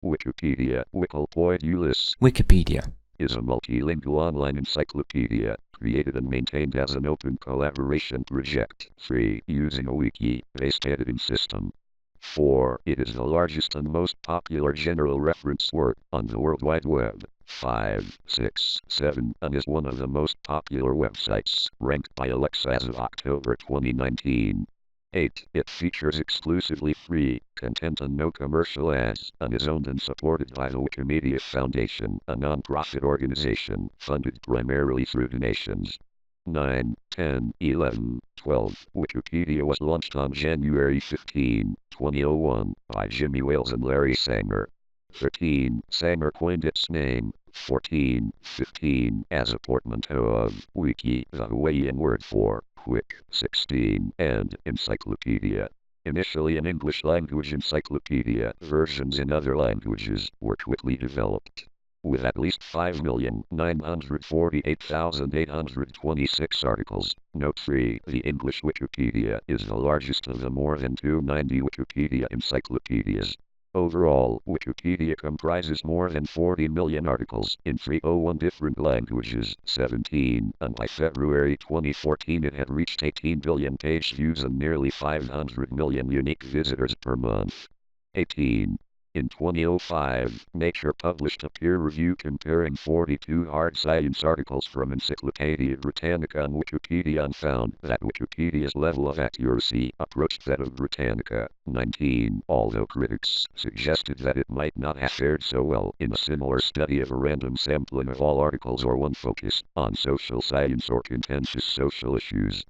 Wikipedia, Wikipedia Wikipedia is a multilingual online encyclopedia created and maintained as an open collaboration project, free, using a wiki-based editing system. 4. It is the largest and most popular general reference work on the World Wide Web. 5, 6, 7, and is one of the most popular websites, ranked by Alexa as of October 2019. 8. It features exclusively free content and no commercial ads, and is owned and supported by the Wikimedia Foundation, a non-profit organization funded primarily through donations. 9, 10, 11, 12. Wikipedia was launched on January 15, 2001, by Jimmy Wales and Larry Sanger. 13. Sanger coined its name. 14, 15, as a portmanteau of wiki, the Hawaiian word for quick. 16, and encyclopedia. Initially an English-language encyclopedia, versions in other languages were quickly developed. With at least 5,948,826 articles. Note 3. The English Wikipedia is the largest of the more than 290 Wikipedia encyclopedias. Overall, Wikipedia comprises more than 40 million articles in 301 different languages, 17, and by February 2014 it had reached 18 billion page views and nearly 500 million unique visitors per month. 18. In 2005, Nature published a peer review comparing 42 hard science articles from Encyclopaedia Britannica and Wikipedia and found that Wikipedia's level of accuracy approached that of Britannica. 19. Although critics suggested that it might not have fared so well in a similar study of a random sampling of all articles or one focused on social science or contentious social issues.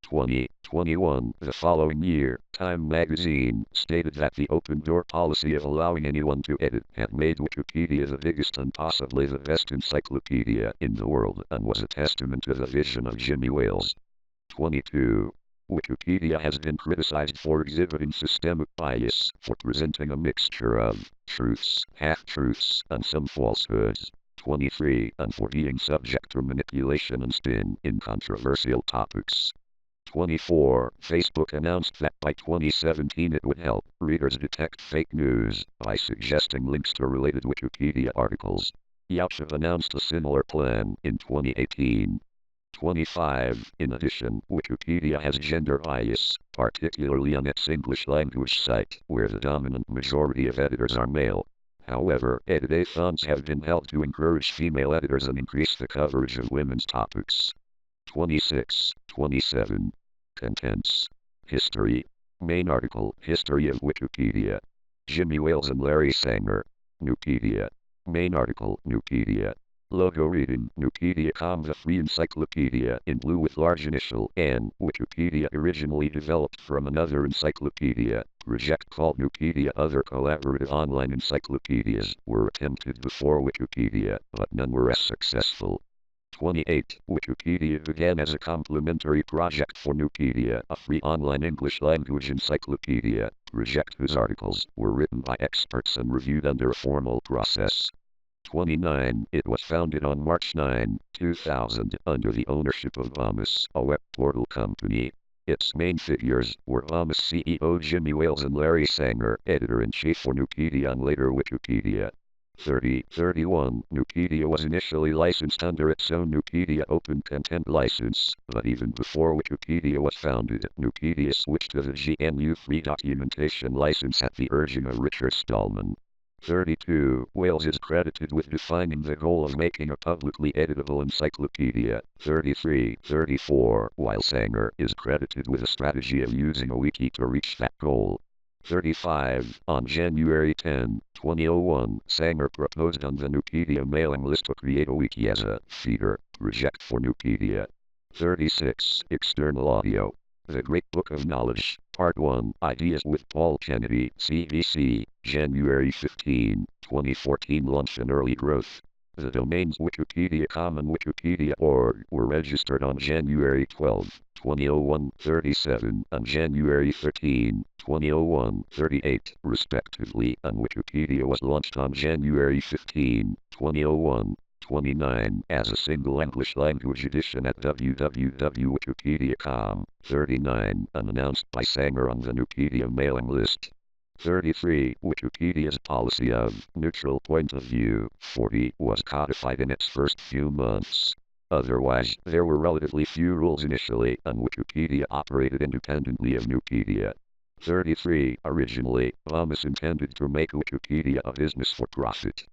2021, the following year, Time magazine stated that the open-door policy of allowing anyone to edit had made Wikipedia the biggest and possibly the best encyclopedia in the world and was a testament to the vision of Jimmy Wales. 22. Wikipedia has been criticized for exhibiting systemic bias, for presenting a mixture of truths, half-truths, and some falsehoods. 23. And for being subject to manipulation and spin in controversial topics. 24. Facebook announced that by 2017 it would help readers detect fake news by suggesting links to related Wikipedia articles. Aight announced a similar plan in 2018. 25. In addition, Wikipedia has gender bias, particularly on its English language site, where the dominant majority of editors are male. However, editathons have been held to encourage female editors and increase the coverage of women's topics. 26. 27. Contents. History. Main article, History of Wikipedia. Jimmy Wales and Larry Sanger. Nupedia. Main article, Nupedia. Logo reading, Nupedia.com, the free encyclopedia in blue with large initial N. Wikipedia originally developed from another encyclopedia project called Nupedia. Other collaborative online encyclopedias were attempted before Wikipedia, but none were as successful. 28. Wikipedia began as a complementary project for Nupedia, a free online English-language encyclopedia project whose articles were written by experts and reviewed under a formal process. 29. It was founded on March 9, 2000, under the ownership of Vomus, a web portal company. Its main figures were Vomus CEO Jimmy Wales and Larry Sanger, editor-in-chief for Nupedia and later Wikipedia. 31. Nupedia was initially licensed under its own Nupedia Open Content license, but even before Wikipedia was founded, Nupedia switched to the GNU Free Documentation license at the urging of Richard Stallman. 32. Wales is credited with defining the goal of making a publicly editable encyclopedia. 33. 34. While Sanger is credited with a strategy of using a wiki to reach that goal. 35. On January 10, 2001, Sanger proposed on the Nupedia mailing list to create a wiki as a feeder project for Nupedia. 36. External audio. The Great Book of Knowledge, Part 1, Ideas with Paul Kennedy, CBC, January 15, 2014. Launch and early growth. The domains Wikipedia.com and Wikipedia.org were registered on January 12, 2001, 37, and January 13, 2001, 38, respectively, and Wikipedia was launched on January 15, 2001, 29, as a single English-language edition at www.wikipedia.com, 39, and announced by Sanger on the Nupedia mailing list. 33. Wikipedia's policy of neutral point of view. 40. Was codified in its first few months. Otherwise, there were relatively few rules initially, and Wikipedia operated independently of Nupedia. 33. Originally, Thomas intended to make Wikipedia a business for profit.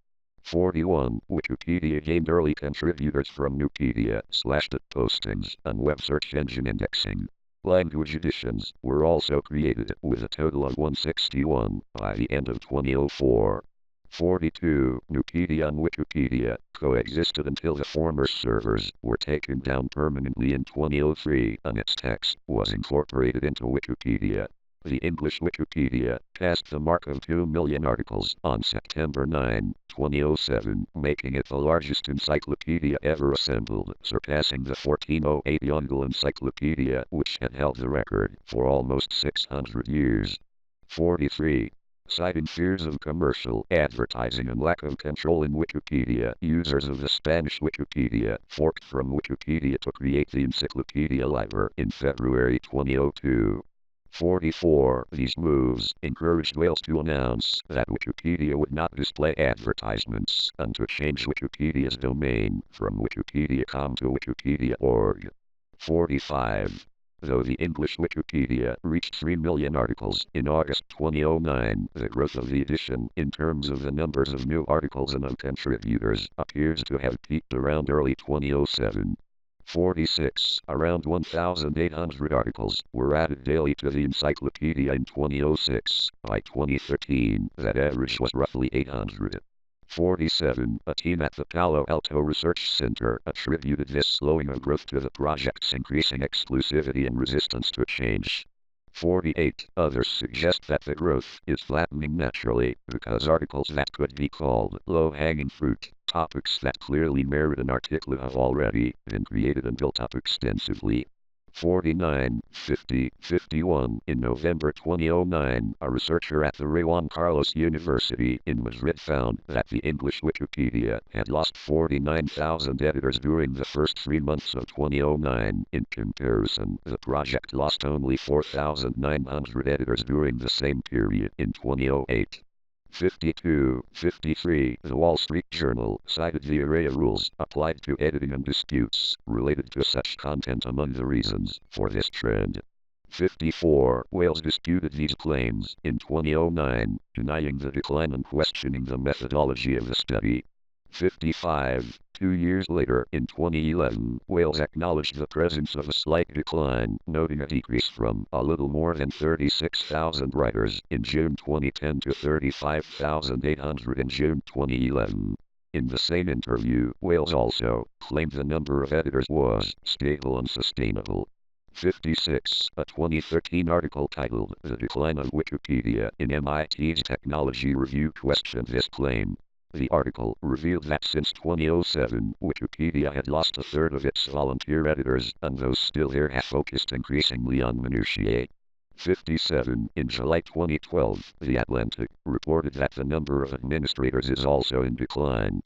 41. Wikipedia gained early contributors from Nupedia, slashdot postings, and web search engine indexing. Language editions were also created, with a total of 161 by the end of 2004. 42. Nupedia and Wikipedia coexisted until the former servers were taken down permanently in 2003 and its text was incorporated into Wikipedia. The English Wikipedia passed the mark of 2 million articles on September 9, 2007, making it the largest encyclopedia ever assembled, surpassing the 1408 Yongle Encyclopedia, which had held the record for almost 600 years. 43. Citing fears of commercial advertising and lack of control in Wikipedia, users of the Spanish Wikipedia forked from Wikipedia to create the Encyclopedia Libre in February 2002. 44. These moves encouraged Wales to announce that Wikipedia would not display advertisements and to change Wikipedia's domain from wikipedia.com to wikipedia.org. 45. Though the English Wikipedia reached 3 million articles in August 2009, the growth of the edition in terms of the numbers of new articles and of contributors appears to have peaked around early 2007. 46. Around 1,800 articles were added daily to the encyclopedia in 2006. By 2013, that average was roughly 800. 47. A team at the Palo Alto Research Center attributed this slowing of growth to the project's increasing exclusivity and resistance to change. 48. Others suggest that the growth is flattening naturally because articles that could be called low-hanging fruit, topics that clearly merit an article, have already been created and built up extensively. 49, 50, 51. In November 2009, a researcher at the Rey Juan Carlos University in Madrid found that the English Wikipedia had lost 49,000 editors during the first 3 months of 2009. In comparison, the project lost only 4,900 editors during the same period in 2008. 52, 53. The Wall Street Journal cited the array of rules applied to editing and disputes related to such content among the reasons for this trend. 54. Wales disputed these claims in 2009, denying the decline and questioning the methodology of the study. 55. 2 years later, in 2011, Wales acknowledged the presence of a slight decline, noting a decrease from a little more than 36,000 writers in June 2010 to 35,800 in June 2011. In the same interview, Wales also claimed the number of editors was stable and sustainable. 56. A 2013 article titled "The Decline of Wikipedia in MIT's Technology Review" questioned this claim. The article revealed that since 2007, Wikipedia had lost a third of its volunteer editors, and those still there have focused increasingly on minutiae. 57. In July 2012, The Atlantic reported that the number of administrators is also in decline.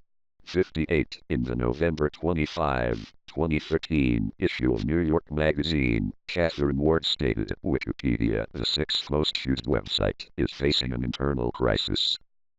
58. In the November 25, 2013 issue of New York Magazine, Catherine Ward stated Wikipedia, the 6th most used website, is facing an internal crisis.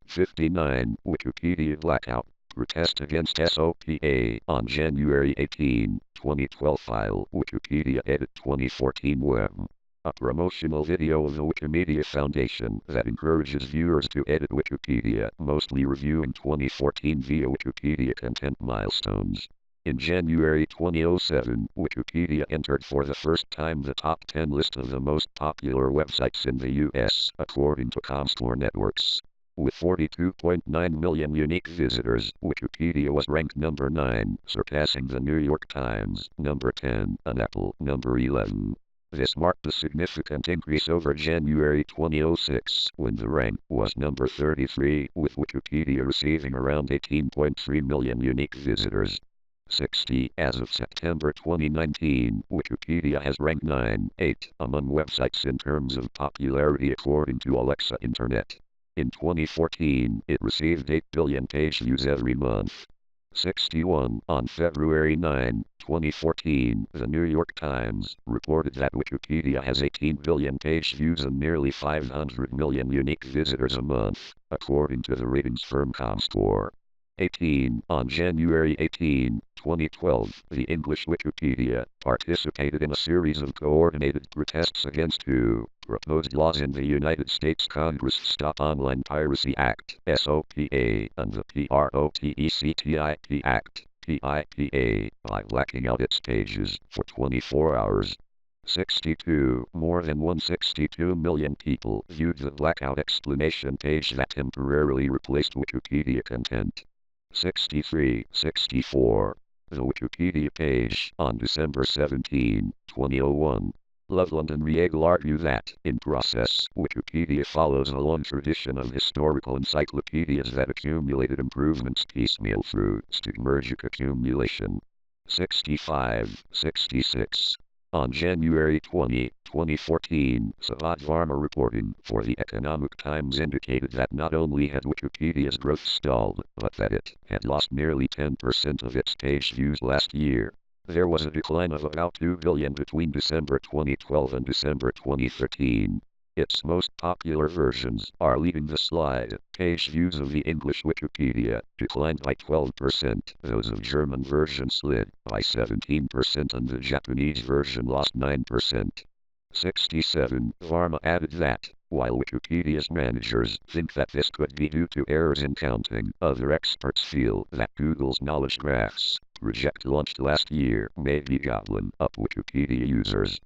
59. Wikipedia blackout. Protest against SOPA on January 18, 2012. File Wikipedia Edit 2014 Web. A promotional video of the Wikimedia Foundation that encourages viewers to edit Wikipedia, mostly reviewing 2014 via Wikipedia content milestones. In January 2007, Wikipedia entered for the first time the top 10 list of the most popular websites in the US, according to Comscore Networks. With 42.9 million unique visitors, Wikipedia was ranked number 9, surpassing the New York Times, number 10, and Apple, number 11. This marked a significant increase over January 2006, when the rank was number 33, with Wikipedia receiving around 18.3 million unique visitors. 60. As of September 2019, Wikipedia has ranked 8 among websites in terms of popularity according to Alexa Internet. In 2014, it received 8 billion page views every month. 61. On February 9, 2014, the New York Times reported that Wikipedia has 18 billion page views and nearly 500 million unique visitors a month, according to the ratings firm Comscore. 18. On January 18, 2012, the English Wikipedia participated in a series of coordinated protests against two proposed laws in the United States Congress Stop Online Piracy Act, SOPA, and the PRODECTIP Act, PIPA, by blacking out its pages for 24 hours. 62. More than 162 million people viewed the blackout explanation page that temporarily replaced Wikipedia content. 63. 64. The Wikipedia page on December 17, 2001. Loveland and Riegel argue that, in process, Wikipedia follows a long tradition of historical encyclopedias that accumulated improvements piecemeal through stigmergic accumulation. 65. 66. On January 20, 2014, Savad Varma reporting for the Economic Times indicated that not only had Wikipedia's growth stalled, but that it had lost nearly 10% of its page views last year. There was a decline of about 2 billion between December 2012 and December 2013. Its most popular versions are leading the slide. Page views of the English Wikipedia declined by 12%, those of German version slid by 17% and the Japanese version lost 9%. 67. Varma added that, while Wikipedia's managers think that this could be due to errors in counting, other experts feel that Google's knowledge graphs project launched last year may be gobbling up Wikipedia users.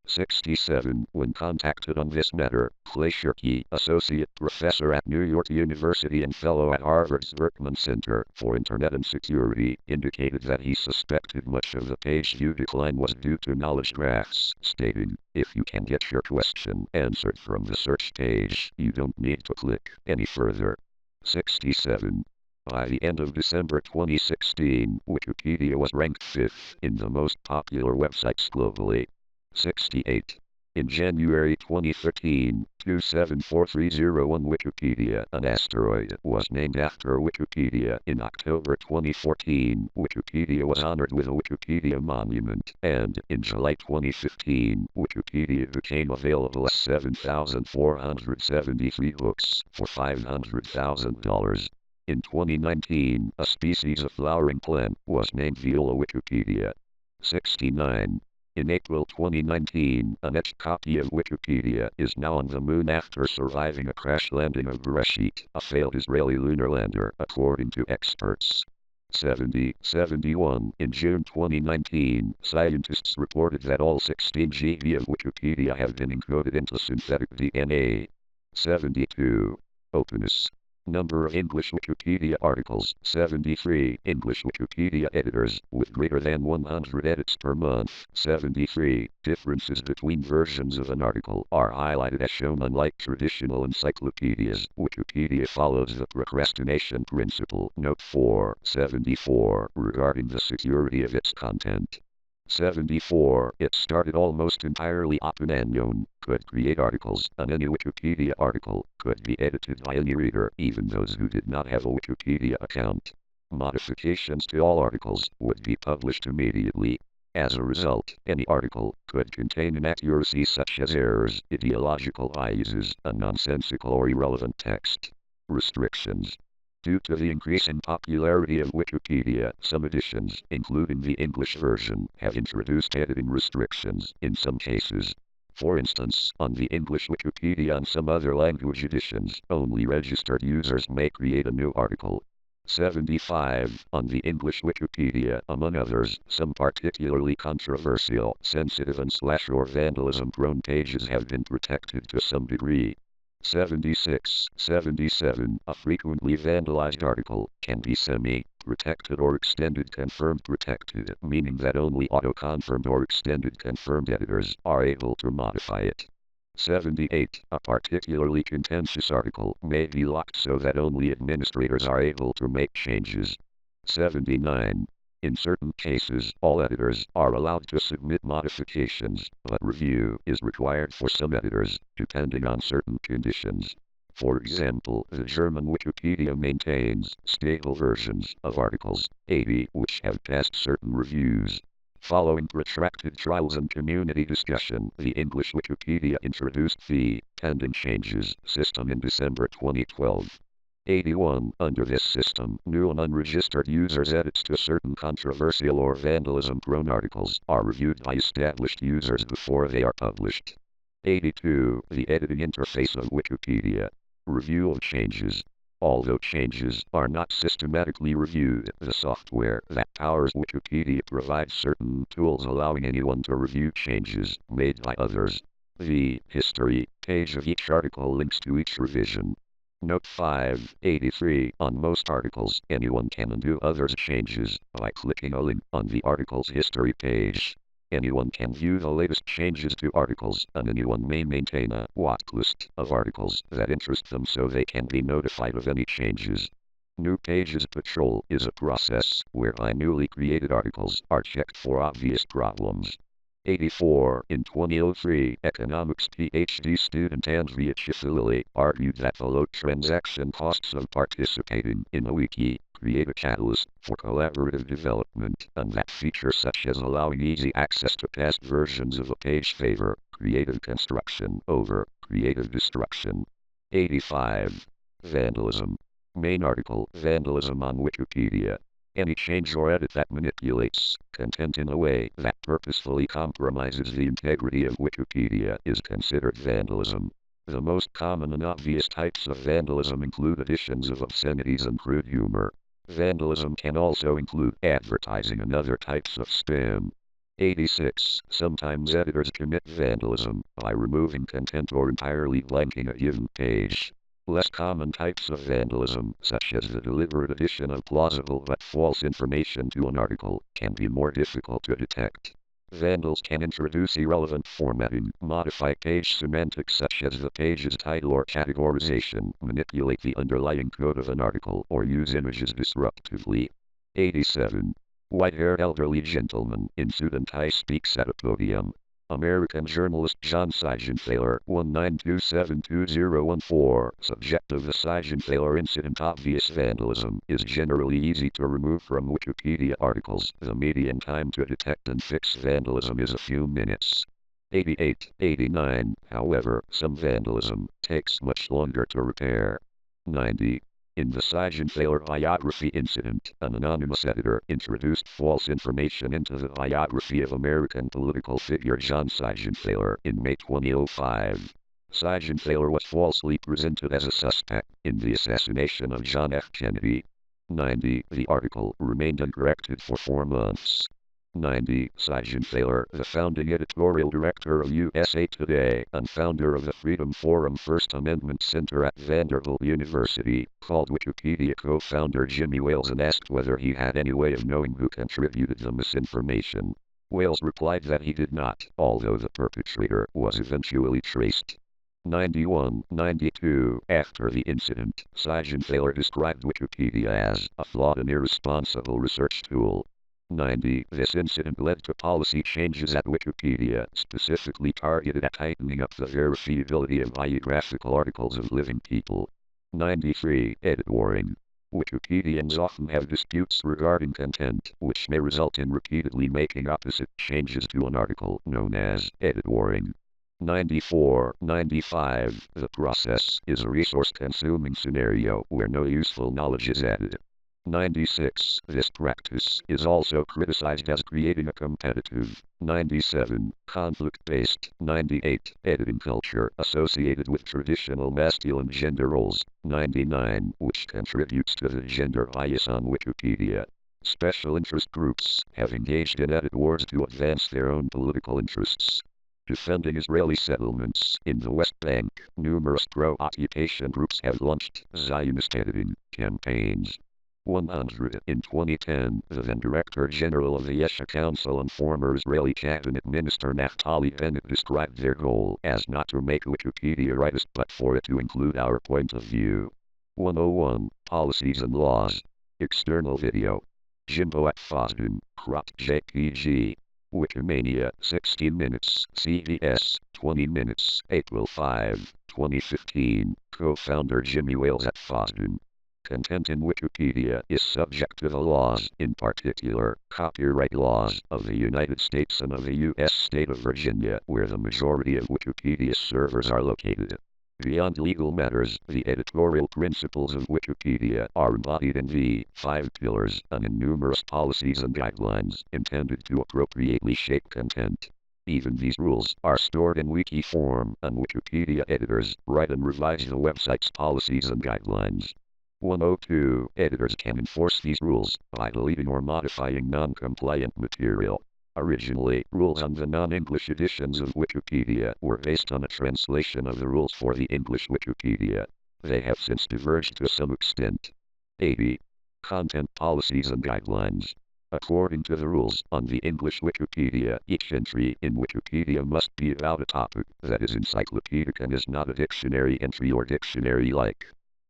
67. When contacted on this matter, Clay Shirky, associate professor at New York University and fellow at Harvard's Berkman Center for Internet and Security, indicated that he suspected much of the page view decline was due to knowledge graphs, stating, "If you can get your question answered from the search page, you don't need to click any further." 67. By the end of December 2016, Wikipedia was ranked 5th in the most popular websites globally. 68. In January 2013, 274301 Wikipedia, an asteroid, was named after Wikipedia. In October 2014, Wikipedia was honored with a Wikipedia monument, and in July 2015, Wikipedia became available as 7,473 books for $500,000. In 2019, a species of flowering plant was named Viola Wikipedia. 69. In April 2019, an etched copy of Wikipedia is now on the moon after surviving a crash landing of Beresheet, a failed Israeli lunar lander, according to experts. 71. In June 2019, scientists reported that all 16 GB of Wikipedia have been encoded into synthetic DNA. 72. Openness. Number of English Wikipedia articles, 73. English Wikipedia editors, with greater than 100 edits per month, 73. Differences between versions of an article are highlighted as shown. Unlike traditional encyclopedias, Wikipedia follows the procrastination principle. Note 4, 74, regarding the security of its content. 74. It started almost entirely open. Anyone could create articles, and any Wikipedia article could be edited by any reader, even those who did not have a Wikipedia account. Modifications to all articles would be published immediately. As a result, any article could contain inaccuracies such as errors, ideological biases, and nonsensical or irrelevant text. Restrictions. Due to the increasing popularity of Wikipedia, some editions, including the English version, have introduced editing restrictions in some cases. For instance, on the English Wikipedia and some other language editions, only registered users may create a new article. 75. On the English Wikipedia, among others, some particularly controversial, sensitive and / or vandalism-prone pages have been protected to some degree. 76. 77. A frequently vandalized article can be semi-protected or extended confirmed protected, meaning that only auto-confirmed or extended confirmed editors are able to modify it. 78. A particularly contentious article may be locked so that only administrators are able to make changes. 79. In certain cases, all editors are allowed to submit modifications, but review is required for some editors, depending on certain conditions. For example, the German Wikipedia maintains stable versions of articles 80 which have passed certain reviews. Following protracted trials and community discussion, the English Wikipedia introduced the pending changes system in December 2012. 81. Under this system, new and unregistered users' edits to certain controversial or vandalism-prone articles are reviewed by established users before they are published. 82. The editing interface of Wikipedia. Review of changes. Although changes are not systematically reviewed, the software that powers Wikipedia provides certain tools allowing anyone to review changes made by others. The history page of each article links to each revision. Note 583. On most articles, anyone can undo others' changes by clicking a link on the article's history page. Anyone can view the latest changes to articles, and anyone may maintain a watchlist of articles that interest them so they can be notified of any changes. New Pages Patrol is a process whereby newly created articles are checked for obvious problems. 84. In 2003, economics PhD student Andrea Cifilili argued that the low transaction costs of participating in a wiki create a catalyst for collaborative development, and that features such as allowing easy access to past versions of a page favor creative construction over creative destruction. 85. Vandalism. Main article: Vandalism on Wikipedia. Any change or edit that manipulates content in a way that purposefully compromises the integrity of Wikipedia is considered vandalism. The most common and obvious types of vandalism include additions of obscenities and crude humor. Vandalism can also include advertising and other types of spam. 86. Sometimes editors commit vandalism by removing content or entirely blanking a given page. Less common types of vandalism, such as the deliberate addition of plausible but false information to an article, can be more difficult to detect. Vandals can introduce irrelevant formatting, modify page semantics such as the page's title or categorization, manipulate the underlying code of an article, or use images disruptively. 87. White-haired elderly gentleman in suit and tie speaks at a podium. American journalist John Seigenthaler, 19272014. Subject of the Seigenthaler incident: obvious vandalism is generally easy to remove from Wikipedia articles. The median time to detect and fix vandalism is a few minutes. 88. 89. However, some vandalism takes much longer to repair. 90. In the Seigenthaler biography incident, an anonymous editor introduced false information into the biography of American political figure John Seigenthaler in May 2005. Seigenthaler was falsely presented as a suspect in the assassination of John F. Kennedy. 90. The article remained uncorrected for 4 months. 90. Seigenthaler, the founding editorial director of USA Today and founder of the Freedom Forum First Amendment Center at Vanderbilt University, called Wikipedia co-founder Jimmy Wales and asked whether he had any way of knowing who contributed the misinformation. Wales replied that he did not, although the perpetrator was eventually traced. 91. 92. After the incident, Seigenthaler described Wikipedia as a flawed and irresponsible research tool. 90. This incident led to policy changes at Wikipedia, specifically targeted at tightening up the verifiability of biographical articles of living people. 93. Edit warning. Wikipedians often have disputes regarding content, which may result in repeatedly making opposite changes to an article, known as edit warning. 94. 95. The process is a resource-consuming scenario where no useful knowledge is added. 96. This practice is also criticized as creating a competitive. 97. Conflict-based. 98. Editing culture associated with traditional masculine gender roles. 99. Which contributes to the gender bias on Wikipedia. Special interest groups have engaged in edit wars to advance their own political interests. Defending Israeli settlements in the West Bank, numerous pro-occupation groups have launched Zionist editing campaigns. 100. In 2010, the then Director General of the Yesha Council and former Israeli Cabinet Minister Naftali Bennett described their goal as not to make Wikipedia rightist but for it to include our point of view. 101. Policies and laws. External video. Jimbo at Fosden, cropped JPG. Wikimania, 16 minutes, CVS, 20 minutes, April 5, 2015, co-founder Jimmy Wales at Fosden. Content in Wikipedia is subject to the laws, in particular, copyright laws, of the United States and of the U.S. state of Virginia, where the majority of Wikipedia servers are located. Beyond legal matters, the editorial principles of Wikipedia are embodied in the 5 pillars and in numerous policies and guidelines intended to appropriately shape content. Even these rules are stored in wiki form, and Wikipedia editors write and revise the website's policies and guidelines. 102. Editors can enforce these rules by deleting or modifying non-compliant material. Originally, rules on the non-English editions of Wikipedia were based on a translation of the rules for the English Wikipedia. They have since diverged to some extent. 80. Content policies and guidelines. According to the rules on the English Wikipedia, each entry in Wikipedia must be about a topic that is encyclopedic and is not a dictionary entry or dictionary-like.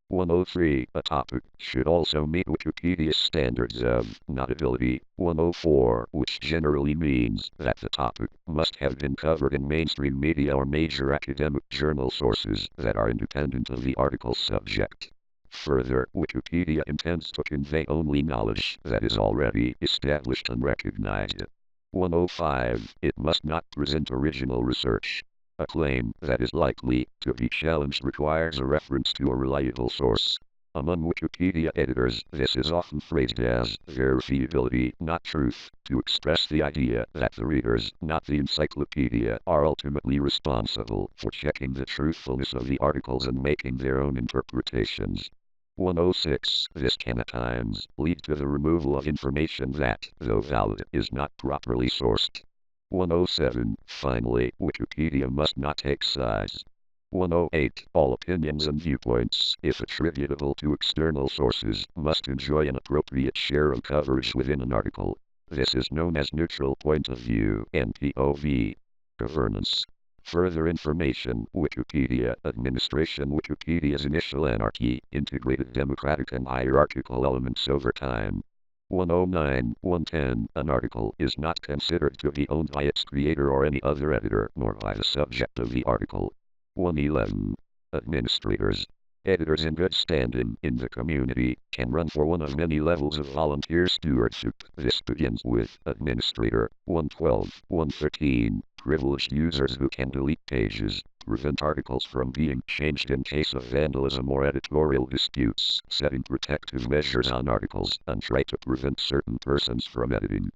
103. A topic should also meet Wikipedia's standards of notability. 104. Which generally means that the topic must have been covered in mainstream media or major academic journal sources that are independent of the article's subject. Further, Wikipedia intends to convey only knowledge that is already established and recognized. 105. It must not present original research. A claim that is likely to be challenged requires a reference to a reliable source. Among Wikipedia editors, this is often phrased as verifiability, not truth, to express the idea that the readers, not the encyclopedia, are ultimately responsible for checking the truthfulness of the articles and making their own interpretations. 106. This can at times lead to the removal of information that, though valid, is not properly sourced. 107. Finally, Wikipedia must not take sides. 108. All opinions and viewpoints, if attributable to external sources, must enjoy an appropriate share of coverage within an article. This is known as neutral point of view, NPOV. Governance. Further information, Wikipedia administration. Wikipedia's initial anarchy integrated democratic and hierarchical elements over time. 109. 110. An article is not considered to be owned by its creator or any other editor, nor by the subject of the article. 111. Administrators. Editors in good standing in the community can run for one of many levels of volunteer stewardship. This begins with administrator. 112. 113. Privileged users who can delete pages, prevent articles from being changed in case of vandalism or editorial disputes, setting protective measures on articles, and try to prevent certain persons from editing.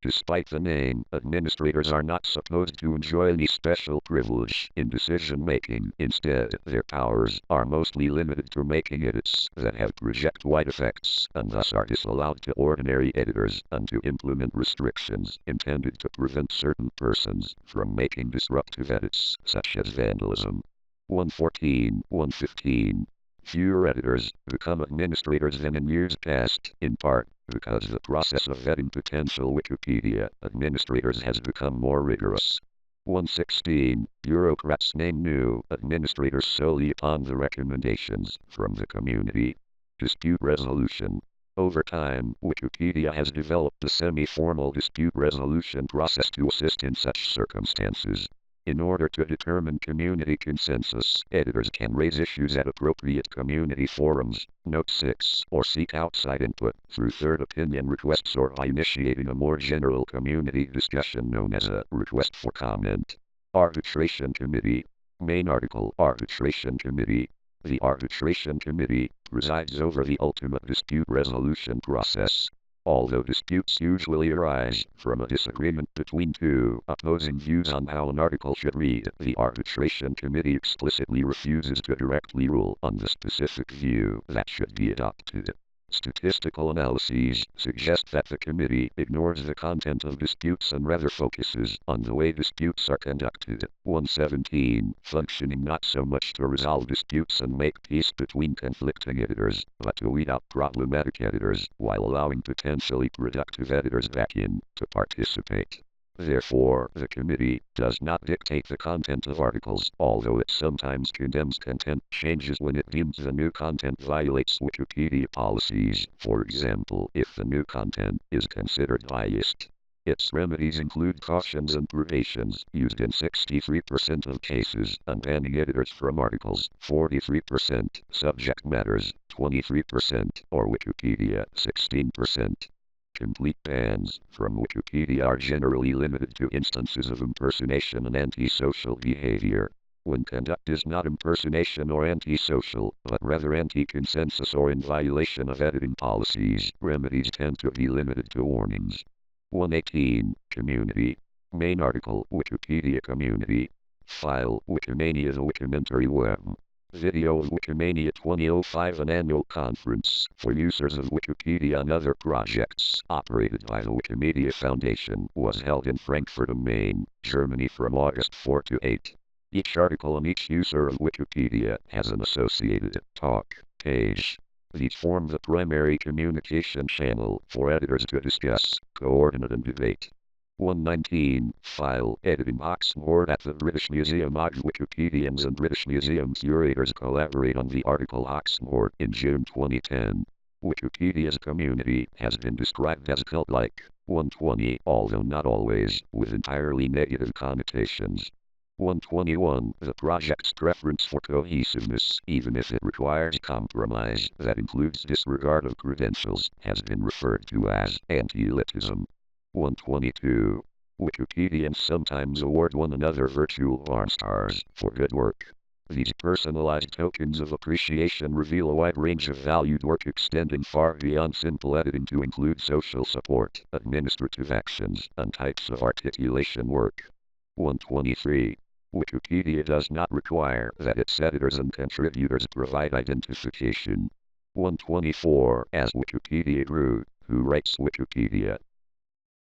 Despite the name, administrators are not supposed to enjoy any special privilege in decision-making. Instead, their powers are mostly limited to making edits that have project-wide effects, and thus are disallowed to ordinary editors, and to implement restrictions intended to prevent certain persons from making disruptive edits, such as vandalism. 114. 115. Fewer editors become administrators than in years past, in part because the process of vetting potential Wikipedia administrators has become more rigorous. 116. Bureaucrats name new administrators solely upon the recommendations from the community. Dispute resolution. Over time, Wikipedia has developed a semi-formal dispute resolution process to assist in such circumstances. In order to determine community consensus, editors can raise issues at appropriate community forums, Note 6, or seek outside input through third opinion requests or by initiating a more general community discussion known as a request for comment. Arbitration Committee. Main article Arbitration Committee. The Arbitration Committee presides over the ultimate dispute resolution process. Although disputes usually arise from a disagreement between two opposing views on how an article should read, the Arbitration Committee explicitly refuses to directly rule on the specific view that should be adopted. Statistical analyses suggest that the committee ignores the content of disputes and rather focuses on the way disputes are conducted. 117. Functioning not so much to resolve disputes and make peace between conflicting editors, but to weed out problematic editors while allowing potentially productive editors back in to participate. Therefore, the committee does not dictate the content of articles, although it sometimes condemns content changes when it deems the new content violates Wikipedia policies, for example, if the new content is considered biased. Its remedies include cautions and gradations, used in 63% of cases, and banning editors from articles, 43%, subject matters, 23%, or Wikipedia, 16%. Complete bans from Wikipedia are generally limited to instances of impersonation and antisocial behavior. When conduct is not impersonation or antisocial, but rather anti-consensus or in violation of editing policies, remedies tend to be limited to warnings. 118. Community. Main article, Wikipedia Community. File, Wikimania, the Wikimentary Web. Video of Wikimania 2005, an annual conference for users of Wikipedia and other projects operated by the Wikimedia Foundation, was held in Frankfurt am Main, Germany from August 4 to 8. Each article and each user of Wikipedia has an associated talk page. These form the primary communication channel for editors to discuss, coordinate and debate. 119. File editing. Oxford. At the British Museum, Wikipedians and British Museum curators collaborate on the article Oxford in June 2010. Wikipedia's community has been described as cult-like. 120. Although not always, with entirely negative connotations. 121. The project's preference for cohesiveness, even if it requires compromise that includes disregard of credentials, has been referred to as anti-elitism. 122. Wikipedians sometimes award one another virtual barn stars for good work. These personalized tokens of appreciation reveal a wide range of valued work extending far beyond simple editing to include social support, administrative actions, and types of articulation work. 123. Wikipedia does not require that its editors and contributors provide identification. 124. As Wikipedia grew, who writes Wikipedia?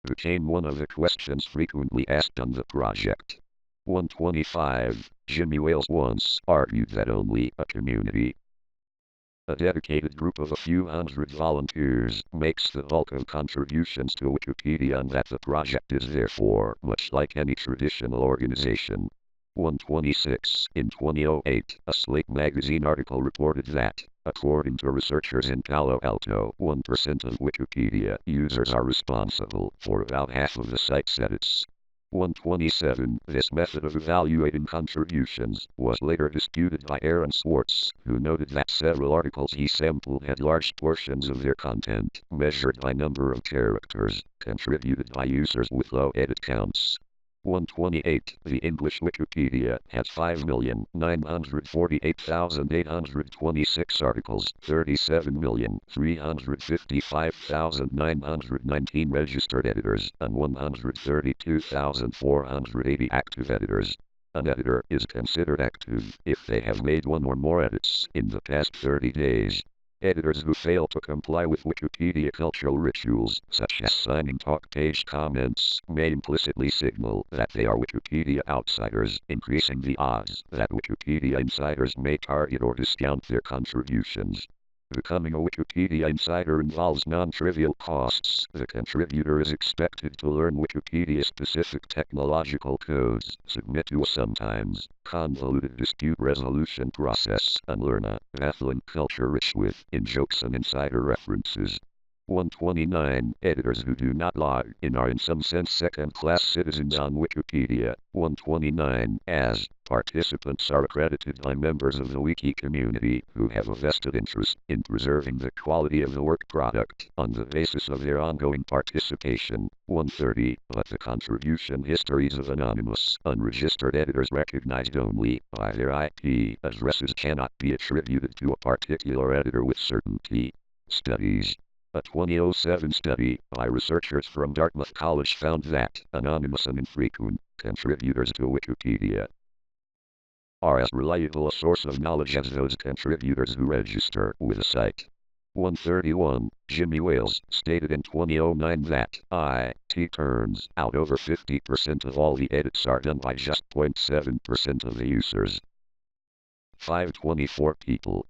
Became one of the questions frequently asked on the project. 125. Jimmy Wales once argued that only a community, a dedicated group of a few hundred volunteers, makes the bulk of contributions to Wikipedia, and that the project is therefore much like any traditional organization. 126. In 2008, a Slate magazine article reported that, according to researchers in Palo Alto, 1% of Wikipedia users are responsible for about half of the site's edits. 127. This method of evaluating contributions was later disputed by Aaron Swartz, who noted that several articles he sampled had large portions of their content, measured by number of characters, contributed by users with low edit counts. 128. The English Wikipedia has 5,948,826 articles, 37,355,919 registered editors, and 132,480 active editors. An editor is considered active if they have made one or more edits in the past 30 days. Editors who fail to comply with Wikipedia cultural rituals, such as signing talk page comments, may implicitly signal that they are Wikipedia outsiders, increasing the odds that Wikipedia insiders may target or discount their contributions. Becoming a Wikipedia insider involves non-trivial costs. The contributor is expected to learn Wikipedia-specific technological codes, submit to a sometimes convoluted dispute resolution process, and learn a baffling culture rich with in-jokes and insider references. 129. Editors who do not log in are in some sense second-class citizens on Wikipedia. 129. As participants are accredited by members of the wiki community who have a vested interest in preserving the quality of the work product on the basis of their ongoing participation. 130. But the contribution histories of anonymous, unregistered editors recognized only by their IP addresses cannot be attributed to a particular editor with certainty. Studies. A 2007 study by researchers from Dartmouth College found that anonymous and infrequent contributors to Wikipedia are as reliable a source of knowledge as those contributors who register with a site. 131. Jimmy Wales stated in 2009 that IT turns out over 50% of all the edits are done by just 0.7% of the users. 524 people.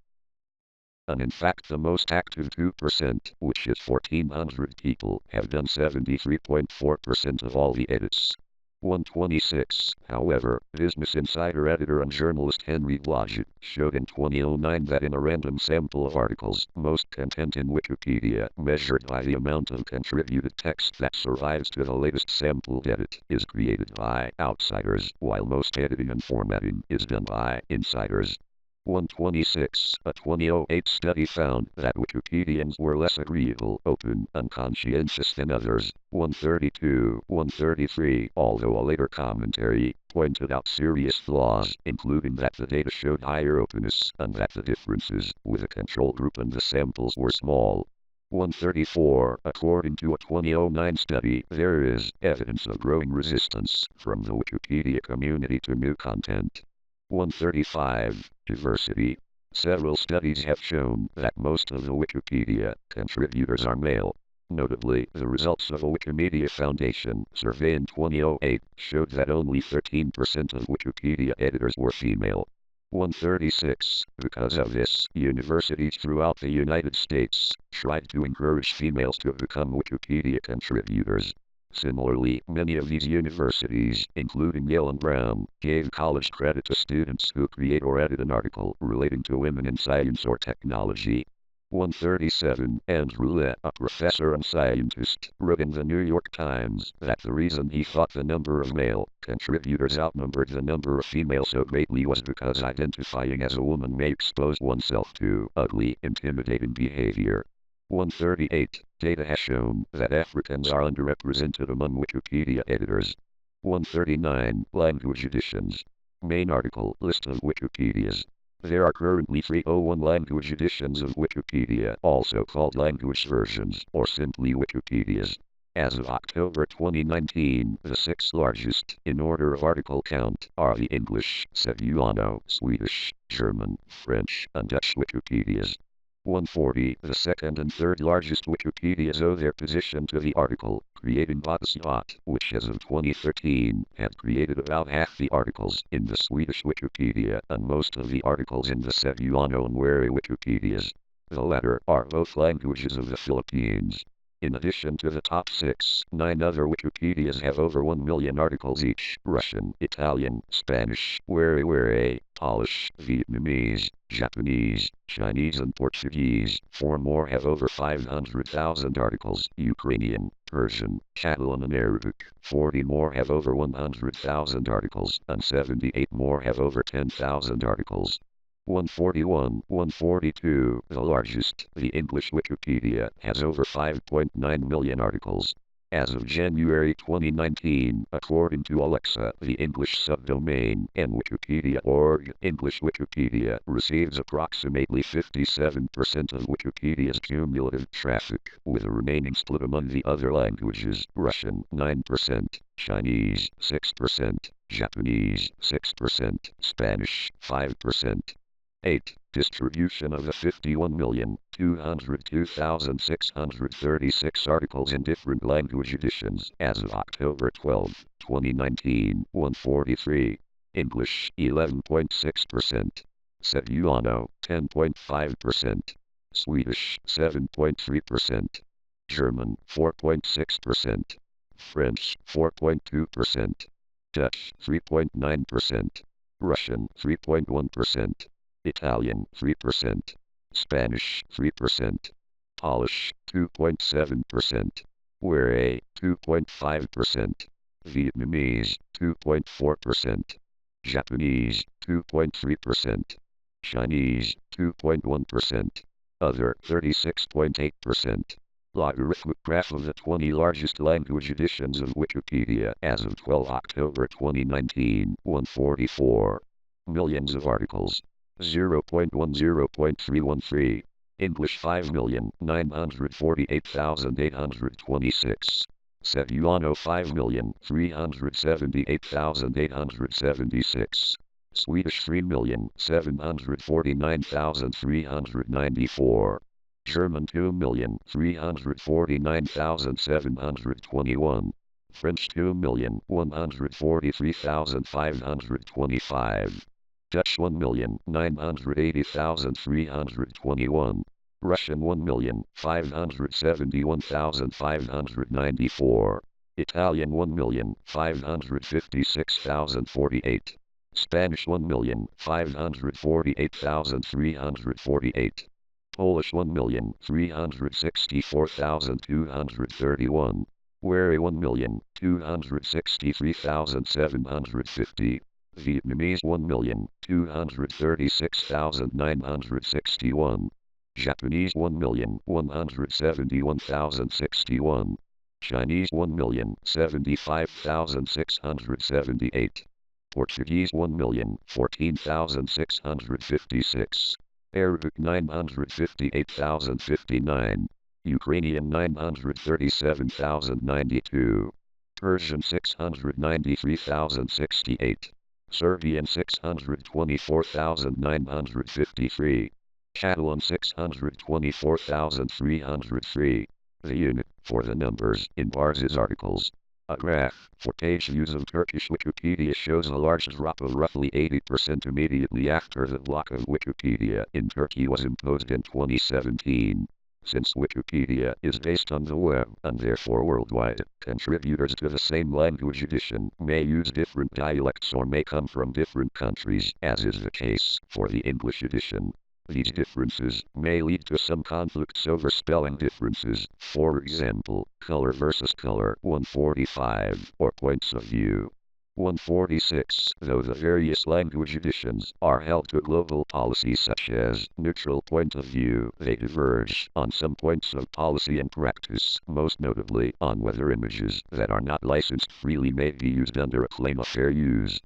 And in fact the most active 2%, which is 1,400 people, have done 73.4% of all the edits. 126. However, Business Insider editor and journalist Henry Blodgett showed in 2009 that in a random sample of articles, most content in Wikipedia, measured by the amount of contributed text that survives to the latest sampled edit, is created by outsiders, while most editing and formatting is done by insiders. 126. A 2008 study found that Wikipedians were less agreeable, open, and conscientious than others. 132. 133. Although a later commentary pointed out serious flaws, including that the data showed higher openness and that the differences with the control group and the samples were small. 134. According to a 2009 study, there is evidence of growing resistance from the Wikipedia community to new content. 135. Diversity. Several studies have shown that most of the Wikipedia contributors are male. Notably, the results of a Wikimedia Foundation survey in 2008 showed that only 13% of Wikipedia editors were female. 136. Because of this, universities throughout the United States tried to encourage females to become Wikipedia contributors. Similarly, many of these universities, including Yale and Brown, gave college credit to students who create or edit an article relating to women in science or technology. 137. Andrew Le, a professor and scientist, wrote in the New York Times that the reason he thought the number of male contributors outnumbered the number of female so greatly was because identifying as a woman may expose oneself to ugly, intimidating behavior. 138. Data has shown that Africans are underrepresented among Wikipedia editors. 139. Language editions. Main article list of Wikipedias. There are currently 301 language editions of Wikipedia, also called language versions, or simply Wikipedias. As of October 2019, the 6 largest, in order of article count, are the English, Cebuano, Swedish, German, French, and Dutch Wikipedias. 140. The second and third largest Wikipedias owe their position to the article creating Aight, which as of 2013 had created about half the articles in the Swedish Wikipedia and most of the articles in the Cebuano and Wari Wikipedias. The latter are both languages of the Philippines. In addition to the top 6, 9 other Wikipedias have over 1 million articles each: Russian, Italian, Spanish, Wari, Polish, Vietnamese, Japanese, Chinese and Portuguese. 4 more have over 500,000 articles: Ukrainian, Persian, Catalan and Arabic. 40 more have over 100,000 articles, and 78 more have over 10,000 articles. 141. 142. The largest, the English Wikipedia, has over 5.9 million articles. As of January 2019, according to Alexa, the English subdomain nwikipedia.org, English Wikipedia receives approximately 57% of Wikipedia's cumulative traffic, with the remaining split among the other languages: Russian 9%, Chinese 6%, Japanese 6%, Spanish 5%. 8. Distribution of the 51,202,636 articles in different language editions as of October 12, 2019. 143. English 11.6%. Cebuano 10.5%. Swedish 7.3%. German 4.6%. French 4.2%. Dutch 3.9%. Russian 3.1%. Italian 3%, Spanish 3%, Polish 2.7%, Wari 2.5%, Vietnamese 2.4%, Japanese 2.3%, Chinese 2.1%, other 36.8%. Logarithmic graph of the 20 largest language editions of Wikipedia as of 12 October 2019. 144. Millions of articles. 0.10.313. English 5,948,826. Cebuano 5,378,876. Swedish 3,749,394. German 2,349,721. French 2,143,525. Dutch 1,980,321. Russian 1,571,594. Italian 1,556,048. Spanish 1,548,348. Polish 1,364,231. Wari 1,263,750. Vietnamese 1,236,961. Japanese 1,171,061. Chinese 1,075,678. Portuguese 1,014,656. Arabic 958,059. Ukrainian 937,092. Persian 693,068. Serbian 624,953. Catalan 624,303. The unit for the numbers in bars is articles. A graph for page views of Turkish Wikipedia shows a large drop of roughly 80% immediately after the block of Wikipedia in Turkey was imposed in 2017. Since Wikipedia is based on the web and therefore worldwide, contributors to the same language edition may use different dialects or may come from different countries, as is the case for the English edition. These differences may lead to some conflicts over spelling differences, for example, color versus color 145, or points of view 146. Though the various language editions are held to global policies such as neutral point of view, they diverge on some points of policy and practice, most notably on whether images that are not licensed freely may be used under a claim of fair use.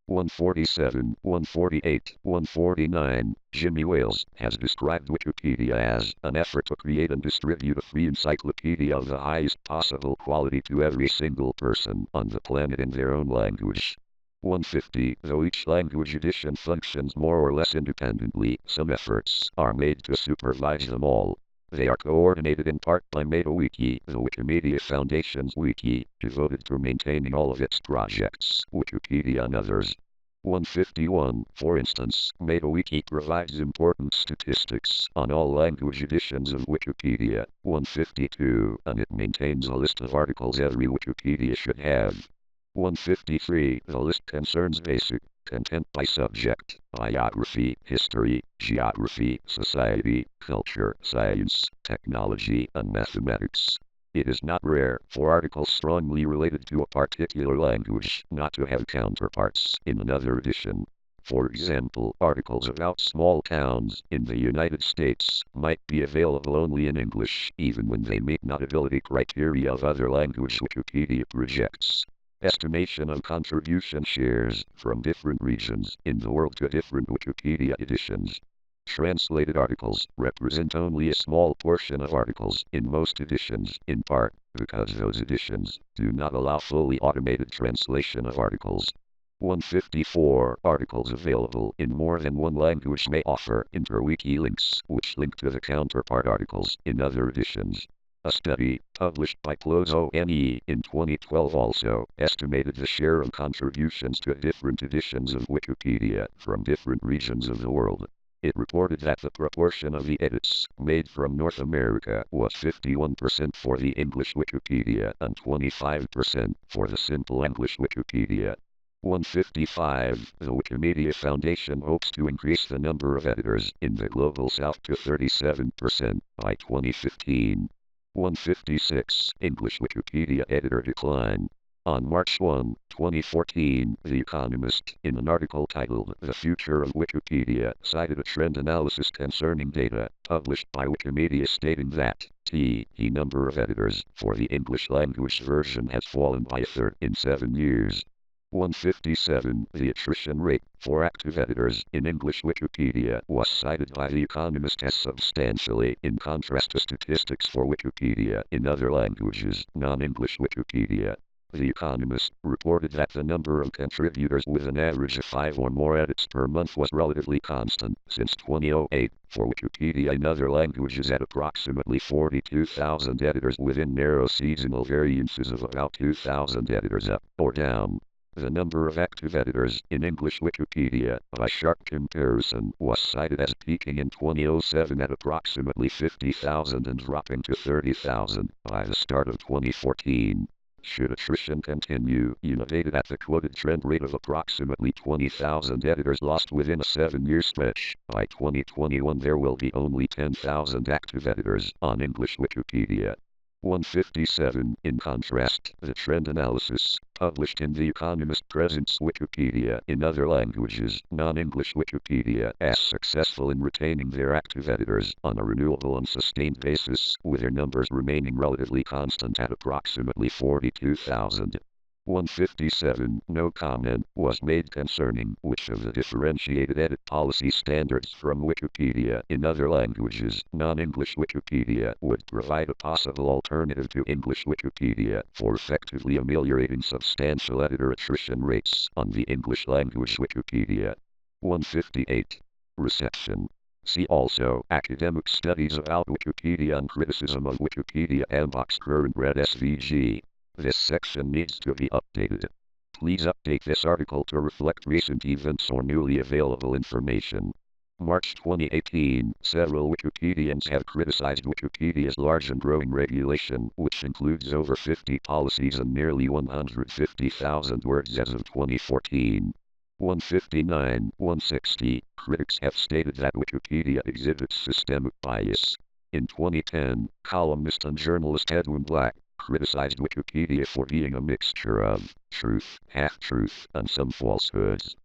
147, 148, 149. Jimmy Wales has described Wikipedia as an effort to create and distribute a free encyclopedia of the highest possible quality to every single person on the planet in their own language. 150. Though each language edition functions more or less independently, some efforts are made to supervise them all. They are coordinated in part by MetaWiki, the Wikimedia Foundation's wiki, devoted to maintaining all of its projects, Wikipedia and others. 151. For instance, MetaWiki provides important statistics on all language editions of Wikipedia. 152. And it maintains a list of articles every Wikipedia should have. 153. The list concerns basic content by subject, biography, history, geography, society, culture, science, technology, and mathematics. It is not rare for articles strongly related to a particular language not to have counterparts in another edition. For example, articles about small towns in the United States might be available only in English, even when they meet notability criteria of other language Wikipedia projects. Estimation of contribution shares from different regions in the world to different Wikipedia editions. Translated articles represent only a small portion of articles in most editions, in part because those editions do not allow fully automated translation of articles. 154. Articles available in more than one language may offer interwiki links, which link to the counterpart articles in other editions. A study, published by PLAGIARIZE in 2012 also estimated the share of contributions to different editions of Wikipedia from different regions of the world. It reported that the proportion of the edits made from North America was 51% for the English Wikipedia and 25% for the simple English Wikipedia. 155. The Wikimedia Foundation hopes to increase the number of editors in the Global South to 37% by 2015. 156. English Wikipedia editor decline. On March 1, 2014, The Economist, in an article titled The Future of Wikipedia, cited a trend analysis concerning data published by Wikimedia stating that the number of editors for the English language version has fallen by a third in 7 years. 157. The attrition rate for active editors in English Wikipedia was cited by The Economist as substantially in contrast to statistics for Wikipedia in other languages, non-English Wikipedia. The Economist reported that the number of contributors with an average of 5 or more edits per month was relatively constant since 2008 for Wikipedia in other languages at approximately 42,000 editors within narrow seasonal variances of about 2,000 editors up or down. The number of active editors in English Wikipedia, by sharp comparison, was cited as peaking in 2007 at approximately 50,000 and dropping to 30,000 by the start of 2014. Should attrition continue unabated at the quoted trend rate of approximately 20,000 editors lost within a 7-year stretch, by 2021 there will be only 10,000 active editors on English Wikipedia. 157. In contrast, the trend analysis, published in The Economist, presents Wikipedia in other languages, non-English Wikipedia, as successful in retaining their active editors on a renewable and sustained basis, with their numbers remaining relatively constant at approximately 42,000. 157. No comment was made concerning which of the differentiated edit policy standards from Wikipedia in other languages, non-English Wikipedia, would provide a possible alternative to English Wikipedia for effectively ameliorating substantial editor attrition rates on the English language Wikipedia. 158. Reception. See also Academic Studies about Wikipedia and Criticism of Wikipedia Box Current Red SVG. This section needs to be updated. Please update this article to reflect recent events or newly available information. March 2018, several Wikipedians have criticized Wikipedia's large and growing regulation, which includes over 50 policies and nearly 150,000 words as of 2014. 159. 160. Critics have stated that Wikipedia exhibits systemic bias. In 2010, columnist and journalist Edwin Black criticized Wikipedia for being a mixture of truth, half-truth, and some falsehoods.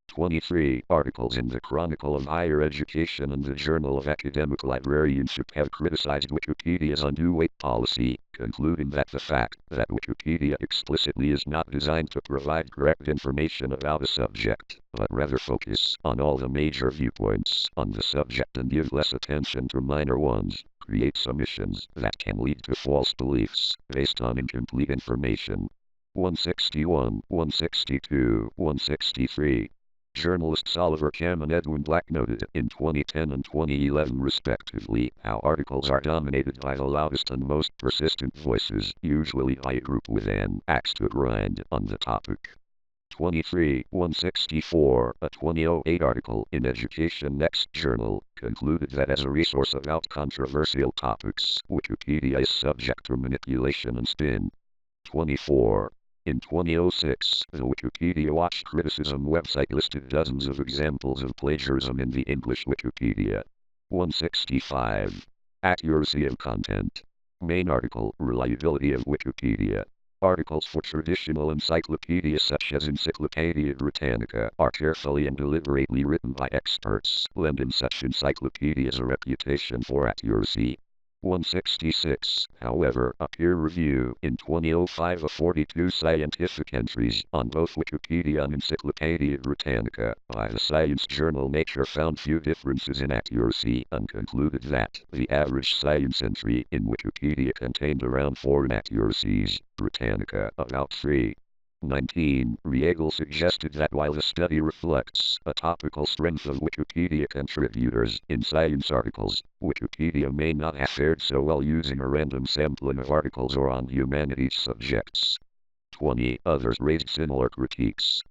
23. Articles in the Chronicle of Higher Education and the Journal of Academic Librarianship have criticized Wikipedia's undue weight policy, concluding that the fact that Wikipedia explicitly is not designed to provide correct information about a subject, but rather focus on all the major viewpoints on the subject and give less attention to minor ones, creates omissions that can lead to false beliefs based on incomplete information. 161, 162, 163. Journalists Oliver Cam and Edwin Black noted in 2010 and 2011 respectively how articles are dominated by the loudest and most persistent voices, usually by a group with an axe to grind on the topic. 23, 164, a 2008 article in Education Next Journal, concluded that as a resource about controversial topics, Wikipedia is subject to manipulation and spin. 24. In 2006, the Wikipedia Watch Criticism website listed dozens of examples of plagiarism in the English Wikipedia. 165. Accuracy of content. Main article, Reliability of Wikipedia. Articles for traditional encyclopedias such as Encyclopedia Britannica are carefully and deliberately written by experts, lending such encyclopedias a reputation for accuracy. 166. However, a peer review in 2005 of 42 scientific entries on both Wikipedia and Encyclopedia Britannica by the science journal Nature found few differences in accuracy and concluded that the average science entry in Wikipedia contained around 4 inaccuracies, Britannica about 3. 19. Riegel suggested that while the study reflects a topical strength of Wikipedia contributors in science articles, Wikipedia may not have fared so well using a random sampling of articles or on humanities subjects. 20. Others raised similar critiques.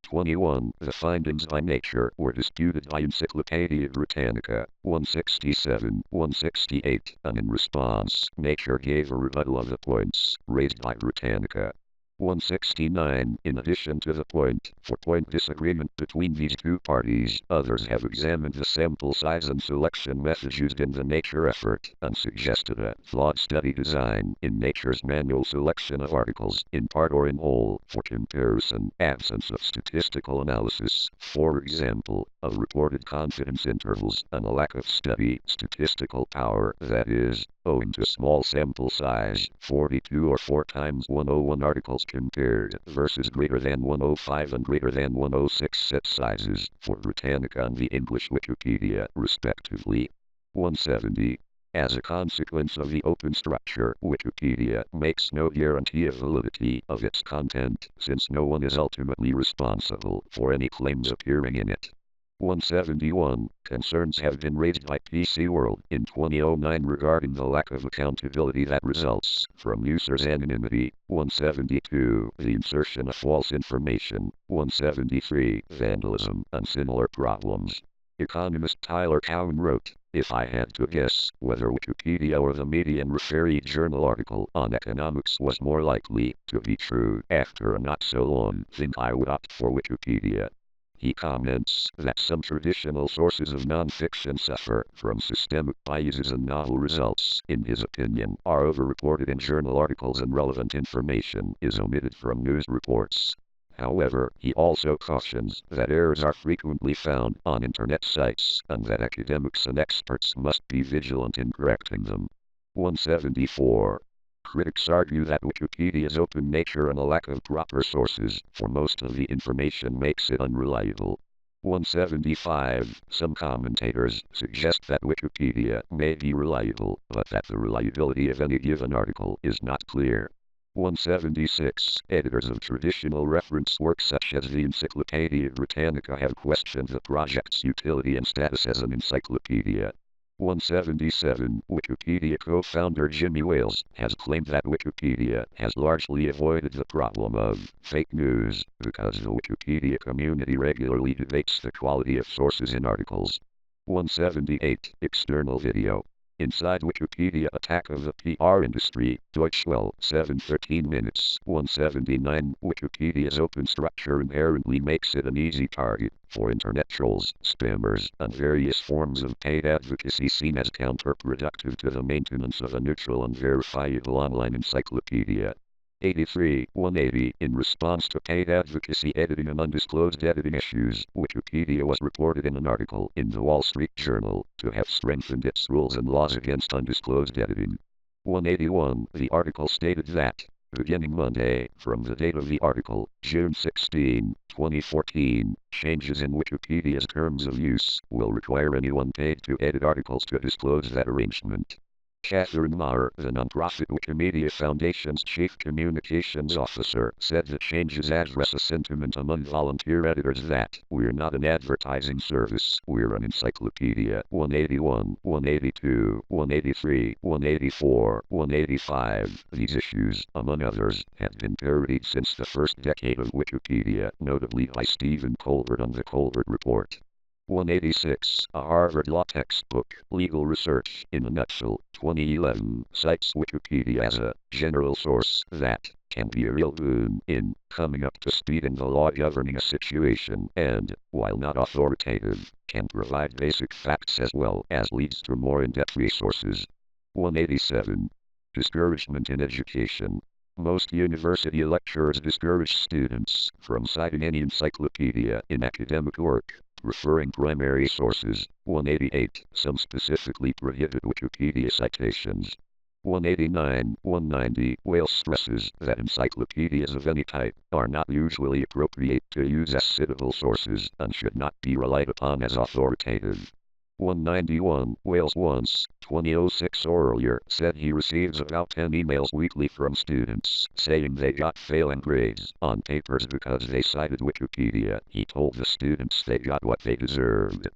21. The findings by Nature were disputed by Encyclopedia Britannica, 167, 168, and in response, Nature gave a rebuttal of the points raised by Britannica. 169. In addition to the point-for-point disagreement between these two parties, others have examined the sample size and selection methods used in the Nature effort and suggested a flawed study design in Nature's manual selection of articles, in part or in whole, for comparison, absence of statistical analysis, for example, of reported confidence intervals, and a lack of study statistical power, that is, owing to small sample size, 42 or 4 times 101 articles compared versus greater than 105 and greater than 106 set sizes for Britannica and the English Wikipedia, respectively. 170. As a consequence of the open structure, Wikipedia makes no guarantee of validity of its content, since no one is ultimately responsible for any claims appearing in it. 171. Concerns have been raised by PC World in 2009 regarding the lack of accountability that results from users' anonymity. 172. The insertion of false information. 173. Vandalism and similar problems. Economist Tyler Cowen wrote, If I had to guess whether Wikipedia or the median refereed journal article on economics was more likely to be true after a not-so-long think, I would opt for Wikipedia. He comments that some traditional sources of nonfiction suffer from systemic biases and novel results, in his opinion, are overreported in journal articles and relevant information is omitted from news reports. However, he also cautions that errors are frequently found on internet sites and that academics and experts must be vigilant in correcting them. 174. Critics argue that Wikipedia's open nature and a lack of proper sources for most of the information makes it unreliable. 175. Some commentators suggest that Wikipedia may be reliable, but that the reliability of any given article is not clear. 176. Editors of traditional reference works such as the Encyclopedia Britannica have questioned the project's utility and status as an encyclopedia. 177. Wikipedia co-founder Jimmy Wales has claimed that Wikipedia has largely avoided the problem of fake news because the Wikipedia community regularly debates the quality of sources in articles. 178. External video. Inside Wikipedia Attack of the PR Industry, Deutsche Welle, 7:13 minutes. 179. Wikipedia's open structure inherently makes it an easy target for internet trolls, spammers, and various forms of paid advocacy seen as counterproductive to the maintenance of a neutral and verifiable online encyclopedia. 83. 180. In response to paid advocacy editing and undisclosed editing issues, Wikipedia was reported in an article in the Wall Street Journal to have strengthened its rules and laws against undisclosed editing. 181. The article stated that, beginning Monday, from the date of the article, June 16, 2014, changes in Wikipedia's terms of use will require anyone paid to edit articles to disclose that arrangement. Catherine Maher, the nonprofit Wikimedia Foundation's chief communications officer, said the changes address a sentiment among volunteer editors that we're not an advertising service, we're an encyclopedia. 181, 182, 183, 184, 185. These issues, among others, have been parodied since the first decade of Wikipedia, notably by Stephen Colbert on the Colbert Report. 186. A Harvard Law textbook, Legal Research in a Nutshell, 2011, cites Wikipedia as a general source that can be a real boon in coming up to speed in the law governing a situation and, while not authoritative, can provide basic facts as well as leads to more in-depth resources. 187. Discouragement in education. Most university lecturers discourage students from citing any encyclopedia in academic work, referring primary sources. 188. Some specifically prohibit Wikipedia citations. 189, 190. Wales stresses that encyclopedias of any type are not usually appropriate to use as citable sources and should not be relied upon as authoritative. 191. Wales once, 2006 or earlier, said he receives about 10 emails weekly from students saying they got failing grades on papers because they cited Wikipedia. He told the students they got what they deserved.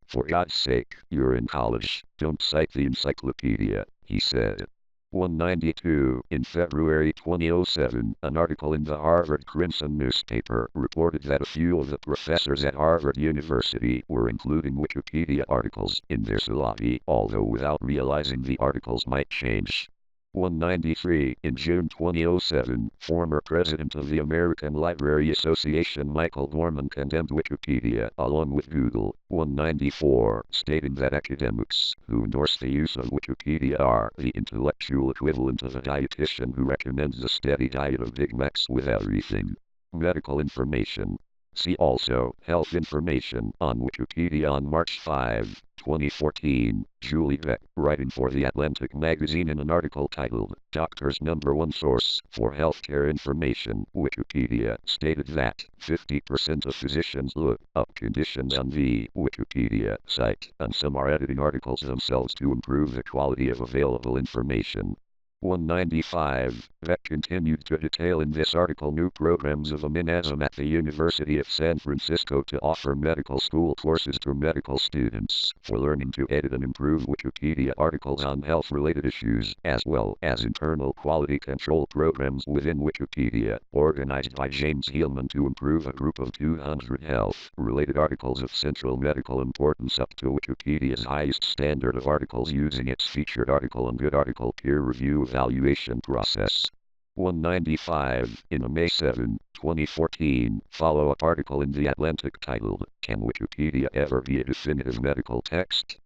For God's sake, you're in college, don't cite the encyclopedia, he said. 192. In February 2007, an article in the Harvard Crimson newspaper reported that a few of the professors at Harvard University were including Wikipedia articles in their syllabi, although without realizing the articles might change. 193. In June 2007, former president of the American Library Association Michael Gorman condemned Wikipedia along with Google. 194. Stating that academics who endorse the use of Wikipedia are the intellectual equivalent of a dietitian who recommends a steady diet of Big Macs with everything. Medical information. See also, health information on Wikipedia. On March 5, 2014, Julie Beck, writing for The Atlantic magazine in an article titled, Doctor's Number One Source for Healthcare Information, Wikipedia, stated that 50% of physicians look up conditions on the Wikipedia site, and some are editing articles themselves to improve the quality of available information. 195. That continued to detail in this article new programs of Aminism at the University of San Francisco to offer medical school courses to medical students for learning to edit and improve Wikipedia articles on health-related issues, as well as internal quality control programs within Wikipedia, organized by James Heilman to improve a group of 200 health-related articles of central medical importance up to Wikipedia's highest standard of articles using its featured article and good article peer review evaluation process. 195, in a May 7, 2014, follow-up article in The Atlantic titled, Can Wikipedia Ever Be a Definitive Medical Text?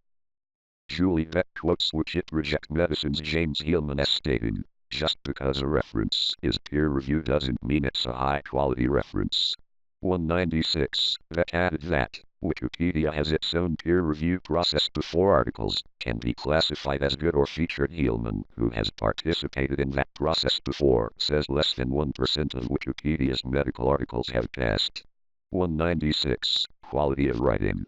Julie Vett quotes Reject Medicine's James Heilman as stating, just because a reference is peer-reviewed doesn't mean it's a high-quality reference. 196, Vett added that, Wikipedia has its own peer review process before articles can be classified as good or featured. Heilman, who has participated in that process before, says less than 1% of Wikipedia's medical articles have passed. 196. Quality of writing.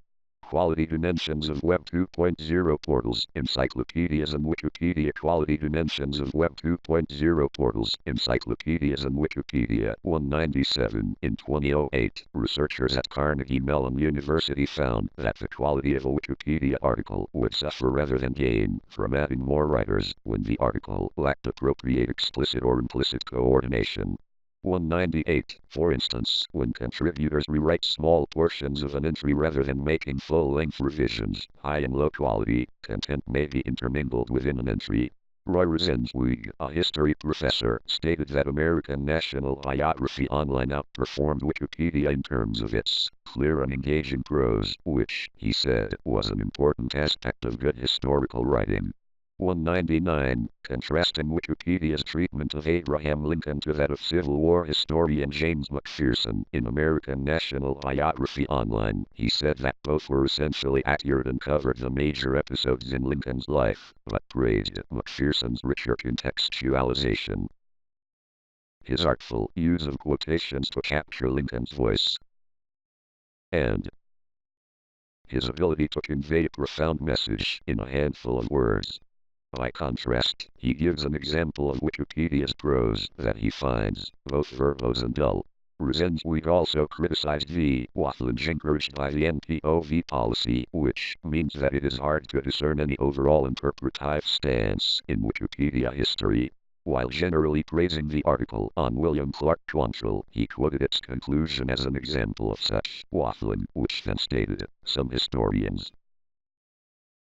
Quality dimensions of Web 2.0 portals, encyclopedias and Wikipedia. Quality dimensions of Web 2.0 portals, encyclopedias and Wikipedia. 197. In 2008, researchers at Carnegie Mellon University found that the quality of a Wikipedia article would suffer rather than gain from adding more writers when the article lacked appropriate explicit or implicit coordination. 198. For instance, when contributors rewrite small portions of an entry rather than making full-length revisions, high and low quality content may be intermingled within an entry. Roy Rosenzweig, a history professor, stated that American National Biography Online outperformed Wikipedia in terms of its clear and engaging prose, which, he said, was an important aspect of good historical writing. 199. Contrasting Wikipedia's treatment of Abraham Lincoln to that of Civil War historian James McPherson in American National Biography Online, he said that both were essentially accurate and covered the major episodes in Lincoln's life, but praised McPherson's richer contextualization. His artful use of quotations to capture Lincoln's voice, and his ability to convey a profound message in a handful of words. By contrast, he gives an example of Wikipedia's prose that he finds both verbose and dull. Rosenzweig also criticized the waffling encouraged by the NPOV policy, which means that it is hard to discern any overall interpretive stance in Wikipedia history. While generally praising the article on William Clark Quantrill, he quoted its conclusion as an example of such waffling, which then stated, some historians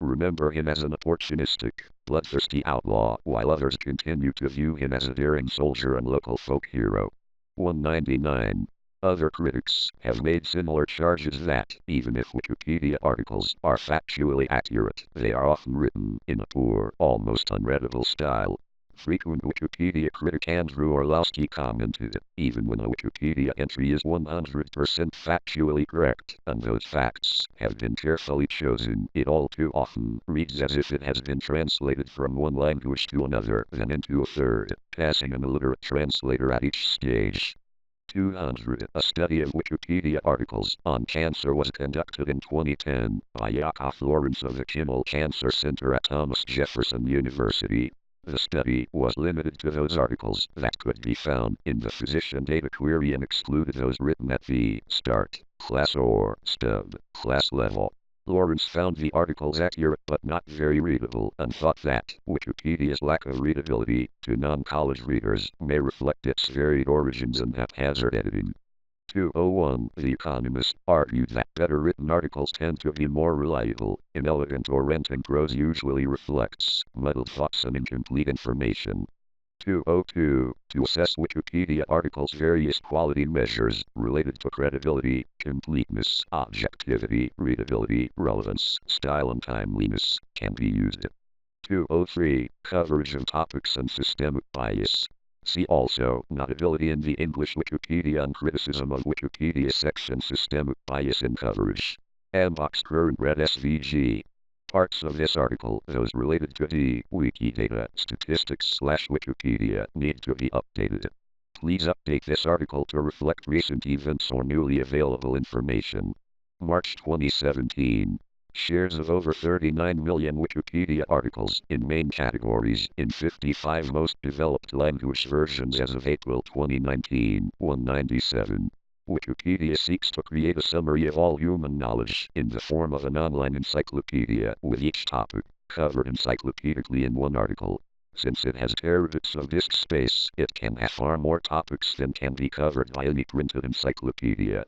remember him as an opportunistic, bloodthirsty outlaw, while others continue to view him as a daring soldier and local folk hero. 199. Other critics have made similar charges that, even if Wikipedia articles are factually accurate, they are often written in a poor, almost unreadable style. Frequent Wikipedia critic Andrew Orlowski commented, even when a Wikipedia entry is 100% factually correct, and those facts have been carefully chosen, it all too often reads as if it has been translated from one language to another, then into a third, passing an illiterate translator at each stage. 200. A study of Wikipedia articles on cancer was conducted in 2010 by Yakov Lawrence of the Kimmel Cancer Center at Thomas Jefferson University. The study was limited to those articles that could be found in the physician data query and excluded those written at the start class or stub class level. Lawrence found the articles accurate but not very readable and thought that Wikipedia's lack of readability to non-college readers may reflect its varied origins and haphazard editing. 201. The Economist argued that better written articles tend to be more reliable. Inelegant or ranting prose usually reflects muddled thoughts and incomplete information. 202. To assess Wikipedia articles' various quality measures related to credibility, completeness, objectivity, readability, relevance, style and timeliness can be used. 203. Coverage of topics and systemic bias. See also, notability in the English Wikipedia and criticism of Wikipedia section systemic bias in coverage. Ambox current red SVG. Parts of this article, those related to the Wikidata statistics/Wikipedia, need to be updated. Please update this article to reflect recent events or newly available information. March 2017. Shares of over 39 million Wikipedia articles in main categories in 55 most developed language versions as of April 2019, 197. Wikipedia seeks to create a summary of all human knowledge in the form of an online encyclopedia with each topic covered encyclopedically in one article. Since it has terabits of disk space, it can have far more topics than can be covered by any printed encyclopedia.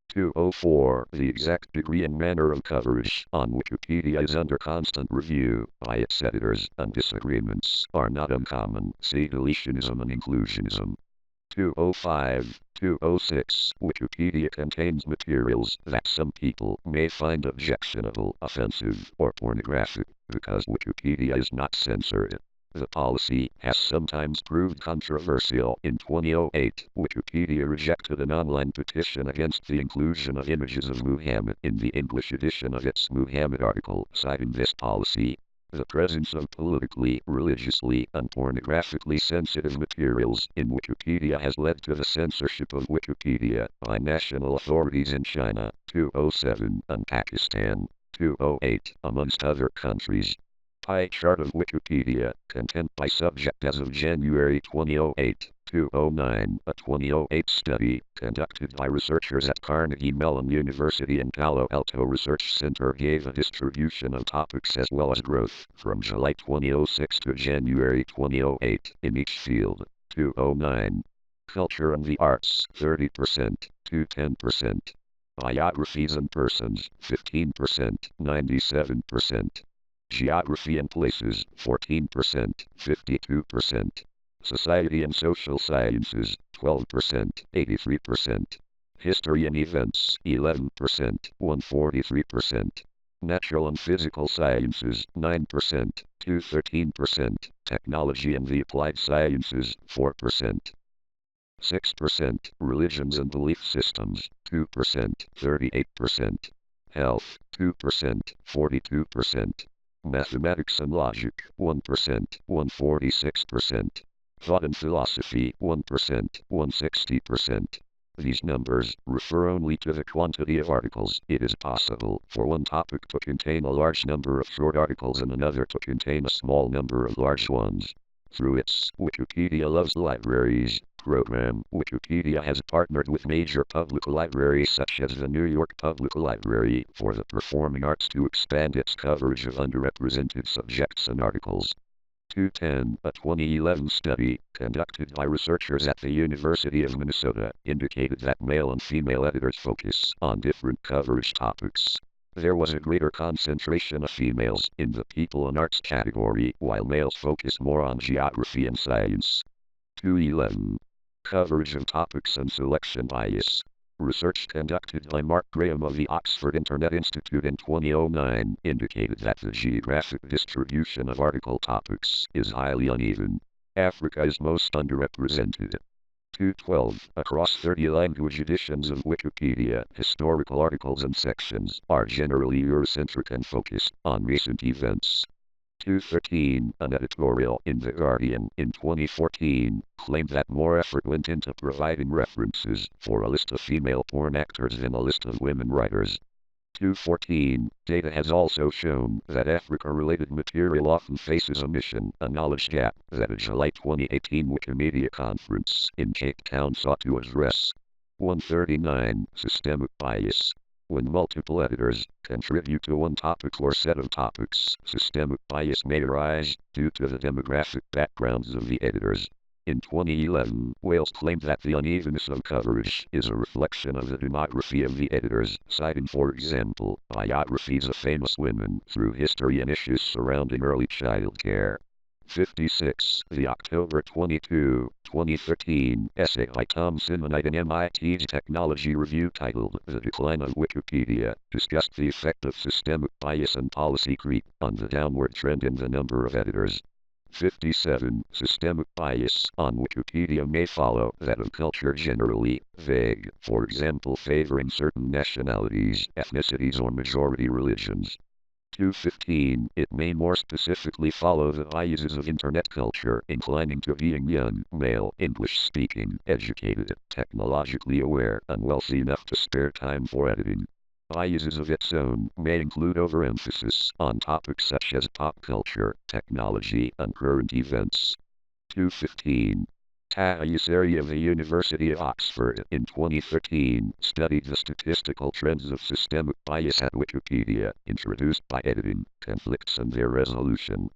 204. The exact degree and manner of coverage on Wikipedia is under constant review by its editors, and disagreements are not uncommon. See deletionism and inclusionism. 205. 206. Wikipedia contains materials that some people may find objectionable, offensive, or pornographic, because Wikipedia is not censored. The policy has sometimes proved controversial. In 2008, Wikipedia rejected an online petition against the inclusion of images of Muhammad in the English edition of its Muhammad article, citing this policy. The presence of politically, religiously, and pornographically sensitive materials in Wikipedia has led to the censorship of Wikipedia by national authorities in China, 207, and Pakistan, 208, amongst other countries. Pie chart of Wikipedia, content by subject as of January 2008, 209. A 2008 study, conducted by researchers at Carnegie Mellon University and Palo Alto Research Center, gave a distribution of topics as well as growth from July 2006 to January 2008 in each field, 209. Culture and the arts, 30% to 10%. Biographies and persons, 15%, 97%. Geography and places, 14%, 52%. Society and social sciences, 12%, 83%. History and events, 11%, 143%. Natural and physical sciences, 9%, 213%. Technology and the applied sciences, 4%. 6%. Religions and belief systems, 2%, 38%. Health, 2%, 42%. Mathematics and logic, 1%, 146%. Thought and philosophy, 1%, 160%. These numbers refer only to the quantity of articles. It is possible for one topic to contain a large number of short articles and another to contain a small number of large ones. Through its Wikipedia Loves Libraries program, Wikipedia has partnered with major public libraries such as the New York Public Library for the Performing Arts to expand its coverage of underrepresented subjects and articles. 210. A 2011 study, conducted by researchers at the University of Minnesota, indicated that male and female editors focus on different coverage topics. There was a greater concentration of females in the people and arts category, while males focus more on geography and science. 211. Coverage of topics and selection bias. Research conducted by Mark Graham of the Oxford Internet Institute in 2009 indicated that the geographic distribution of article topics is highly uneven. Africa is most underrepresented. 212. Across 30 language editions of Wikipedia, historical articles and sections are generally Eurocentric and focused on recent events. 213. An editorial in The Guardian in 2014 claimed that more effort went into providing references for a list of female porn actors than a list of women writers. 214. Data has also shown that Africa-related material often faces a knowledge gap that a July 2018 Wikimedia conference in Cape Town sought to address. 139. Systemic bias. When multiple editors contribute to one topic or set of topics, systemic bias may arise due to the demographic backgrounds of the editors. In 2011, Wales claimed that the unevenness of coverage is a reflection of the demography of the editors, citing, for example, biographies of famous women through history and issues surrounding early child care. 56. The October 22, 2013 essay by Tom Simonite in MIT's Technology Review titled The Decline of Wikipedia discussed the effect of systemic bias and policy creep on the downward trend in the number of editors. 57. Systemic bias on Wikipedia may follow that of culture generally, vague, for example favoring certain nationalities, ethnicities or majority religions. 215. It may more specifically follow the biases of internet culture, inclining to being young, male, English-speaking, educated, technologically aware, and wealthy enough to spare time for editing. biases of its own may include overemphasis on topics such as pop culture, technology, and current events. 215. Aight of the University of Oxford in 2013 studied the statistical trends of systemic bias at Wikipedia, introduced by editing, conflicts and their resolution.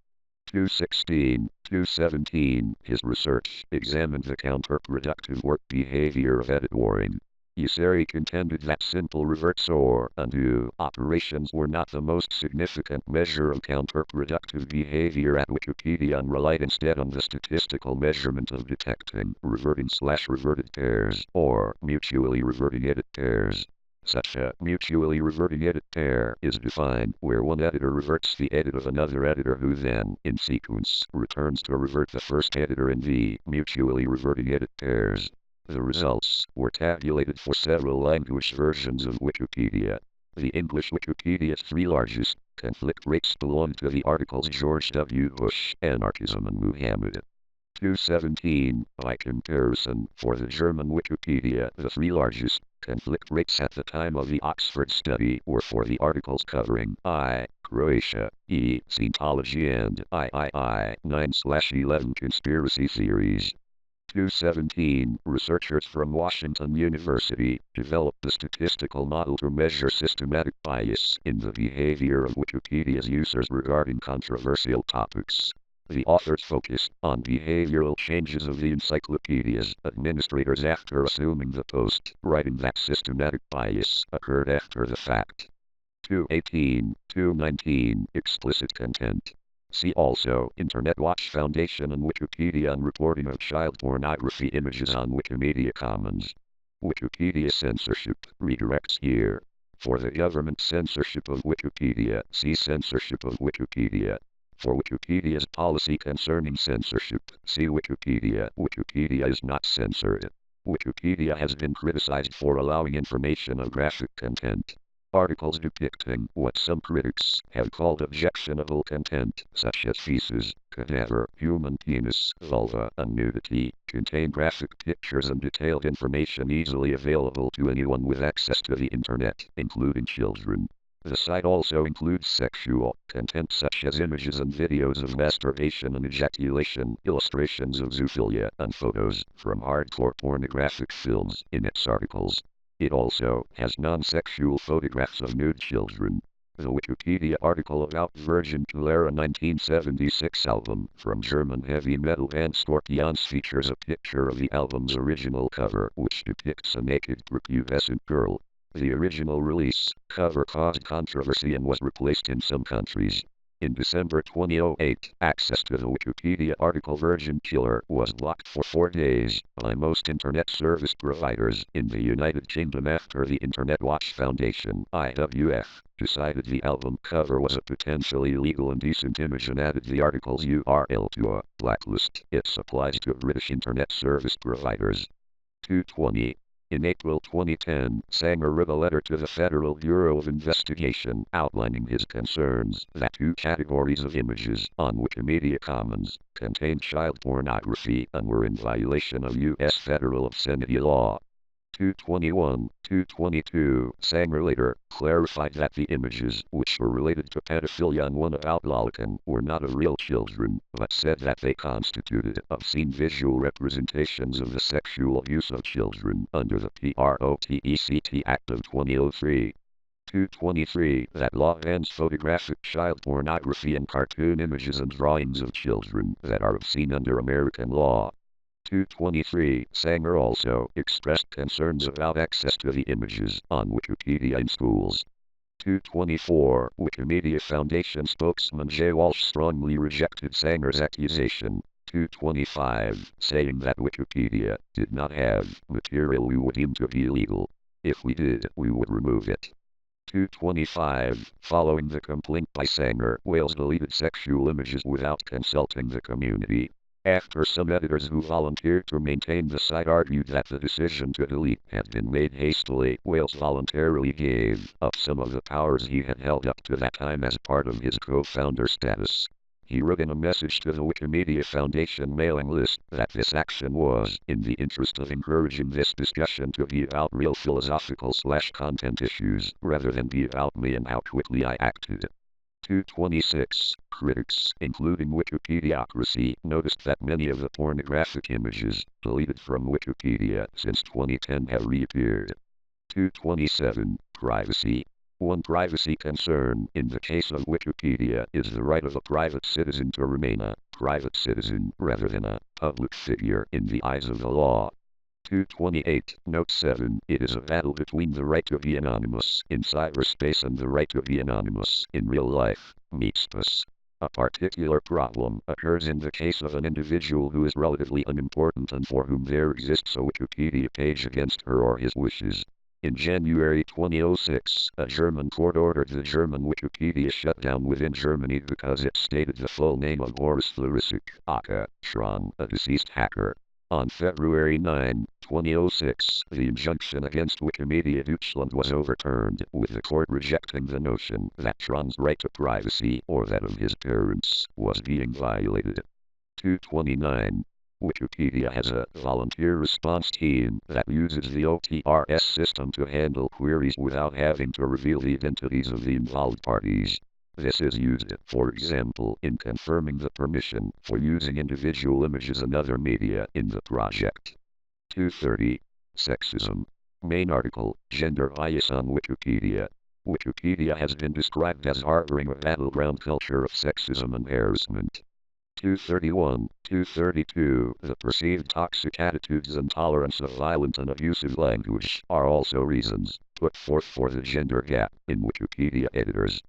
217. His research examined the counterproductive work behavior of editoring. Yasseri contended that simple reverse or undo operations were not the most significant measure of counterproductive behavior at Wikipedia and relied instead on the statistical measurement of detecting reverting/reverted pairs or mutually reverting edit pairs. Such a mutually reverting edit pair is defined where one editor reverts the edit of another editor who then, in sequence, returns to revert the first editor in the mutually reverting edit pairs. The results were tabulated for several language versions of Wikipedia. The English Wikipedia's three largest conflict rates belong to the articles George W. Bush, Anarchism and Muhammad. 217. By comparison, for the German Wikipedia, the three largest conflict rates at the time of the Oxford study were for the articles covering I, Croatia, E, Scientology and III, 9/11 conspiracy theories. 217. Researchers from Washington University developed the statistical model to measure systematic bias in the behavior of Wikipedia's users regarding controversial topics. The authors focused on behavioral changes of the encyclopedia's administrators after assuming the post, writing that systematic bias occurred after the fact. 218. 219. Explicit content. See also Internet Watch Foundation and Wikipedia on reporting of child pornography images on Wikimedia Commons. Wikipedia censorship redirects here. For the government censorship of Wikipedia, see censorship of Wikipedia. For Wikipedia's policy concerning censorship, see Wikipedia. Wikipedia is not censored. Wikipedia has been criticized for allowing information of graphic content. Articles depicting what some critics have called objectionable content, such as feces, cadaver, human penis, vulva, and nudity, contain graphic pictures and detailed information easily available to anyone with access to the Internet, including children. The site also includes sexual content such as images and videos of masturbation and ejaculation, illustrations of zoophilia, and photos from hardcore pornographic films in its articles. It also has non-sexual photographs of nude children. The Wikipedia article about Virgin Cholera 1976 album from German heavy metal band Scorpions features a picture of the album's original cover, which depicts a naked prepubescent girl. The original release cover caused controversy and was replaced in some countries. In December 2008, access to the Wikipedia article Virgin Killer was blocked for 4 days by most internet service providers in the United Kingdom after the Internet Watch Foundation (IWF) decided the album cover was a potentially illegal and indecent image and added the article's URL to a blacklist. It applies to British internet service providers. 220. In April 2010, Sanger wrote a letter to the Federal Bureau of Investigation outlining his concerns that 2 categories of images on Wikimedia Commons contained child pornography and were in violation of U.S. federal obscenity law. 221. 222. Sanger later clarified that the images, which were related to pedophilia and one about Lolican, were not of real children, but said that they constituted obscene visual representations of the sexual abuse of children under the PROTECT Act of 2003. 223. That law bans photographic child pornography and cartoon images and drawings of children that are obscene under American law. 223. Sanger also expressed concerns about access to the images on Wikipedia in schools. 224. Wikimedia Foundation spokesman Jay Walsh strongly rejected Sanger's accusation. 225. Saying that Wikipedia did not have material we would deem to be illegal. If we did, we would remove it. 225. Following the complaint by Sanger, Wales deleted sexual images without consulting the community. After some editors who volunteered to maintain the site argued that the decision to delete had been made hastily, Wales voluntarily gave up some of the powers he had held up to that time as part of his co-founder status. He wrote in a message to the Wikimedia Foundation mailing list that this action was in the interest of encouraging this discussion to be about real philosophical/content issues rather than be about me and how quickly I acted. 226. Critics, including Wikipediocracy, noticed that many of the pornographic images deleted from Wikipedia since 2010 have reappeared. 227. Privacy. One privacy concern in the case of Wikipedia is the right of a private citizen to remain a private citizen rather than a public figure in the eyes of the law. 228. Note 7. It is a battle between the right to be anonymous in cyberspace and the right to be anonymous in real life. Meets us. A particular problem occurs in the case of an individual who is relatively unimportant and for whom there exists a Wikipedia page against her or his wishes. In January 2006, a German court ordered the German Wikipedia shut down within Germany because it stated the full name of Boris Larissik, aka Schron, a deceased hacker. On February 9, 2006, the injunction against Wikimedia Deutschland was overturned, with the court rejecting the notion that Schron's right to privacy, or that of his parents, was being violated. 229. Wikipedia has a volunteer response team that uses the OTRS system to handle queries without having to reveal the identities of the involved parties. This is used, for example, in confirming the permission for using individual images and other media in the project. 230. Sexism. Main article, Gender Bias on Wikipedia. Wikipedia has been described as harboring a battleground culture of sexism and harassment. 231. 232. The perceived toxic attitudes and tolerance of violent and abusive language are also reasons put forth for the gender gap in Wikipedia editors.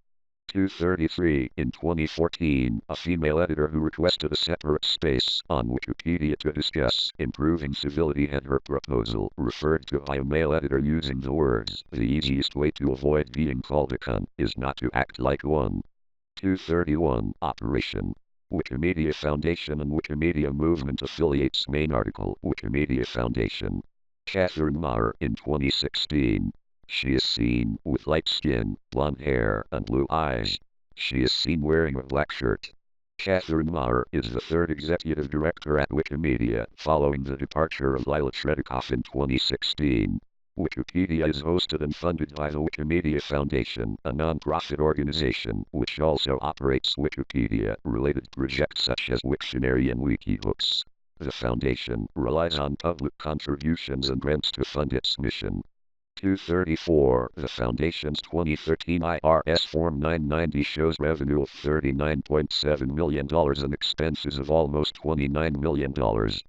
233. In 2014, a female editor who requested a separate space on Wikipedia to discuss improving civility had her proposal referred to by a male editor using the words, "The easiest way to avoid being called a cunt is not to act like one." 231. Operation. Wikimedia Foundation and Wikimedia Movement affiliates. Main article, Wikimedia Foundation. Catherine Maher in 2016. She is seen with light skin, blonde hair, and blue eyes. She is seen wearing a black shirt. Catherine Maher is the third executive director at Wikimedia, following the departure of Lila Tretikov in 2016. Wikipedia is hosted and funded by the Wikimedia Foundation, a non-profit organization which also operates Wikipedia-related projects such as Wiktionary and Wikibooks. The foundation relies on public contributions and grants to fund its mission. 234. The Foundation's 2013 IRS Form 990 shows revenue of $39.7 million and expenses of almost $29 million,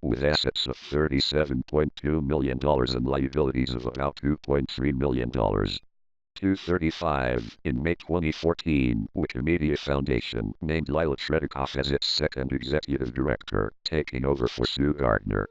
with assets of $37.2 million and liabilities of about $2.3 million. 235. In May 2014, Wikimedia Foundation named Lila Tretikov as its second executive director, taking over for Sue Gardner.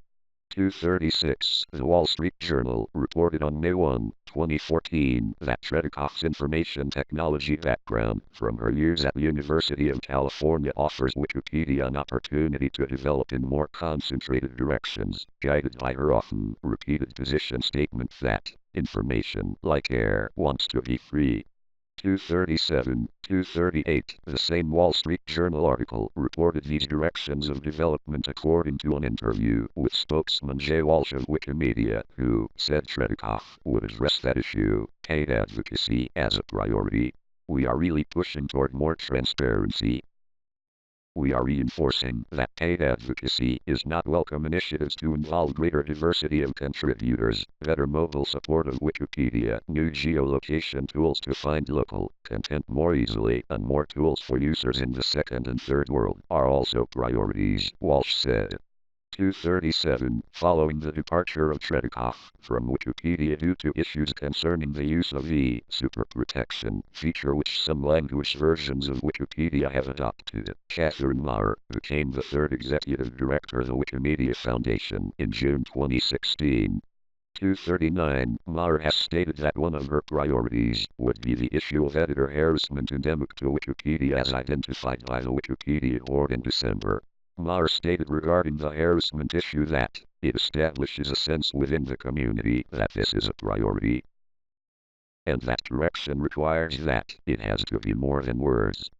236. The Wall Street Journal reported on May 1, 2014, that Tretikov's information technology background from her years at the University of California offers Wikipedia an opportunity to develop in more concentrated directions, guided by her often repeated position statement that information, like air, wants to be free. 237, 238. The same Wall Street Journal article reported these directions of development according to an interview with spokesman Jay Walsh of Wikimedia, who said Tretikov would address that issue, paid advocacy, as a priority. "We are really pushing toward more transparency. We are reinforcing that paid advocacy is not welcome initiatives to involve greater diversity of contributors, better mobile support of Wikipedia, new geolocation tools to find local content more easily, and more tools for users in the second and third world are also priorities," Walsh said. 237. Following the departure of Tretikov from Wikipedia due to issues concerning the use of the super protection feature which some language versions of Wikipedia have adopted, Catherine Maher became the third executive director of the Wikimedia Foundation in June 2016. 239. Maher has stated that one of her priorities would be the issue of editor harassment endemic to Wikipedia as identified by the Wikipedia board in December. Maher stated regarding the harassment issue that it establishes a sense within the community that this is a priority, and that direction requires that it has to be more than words.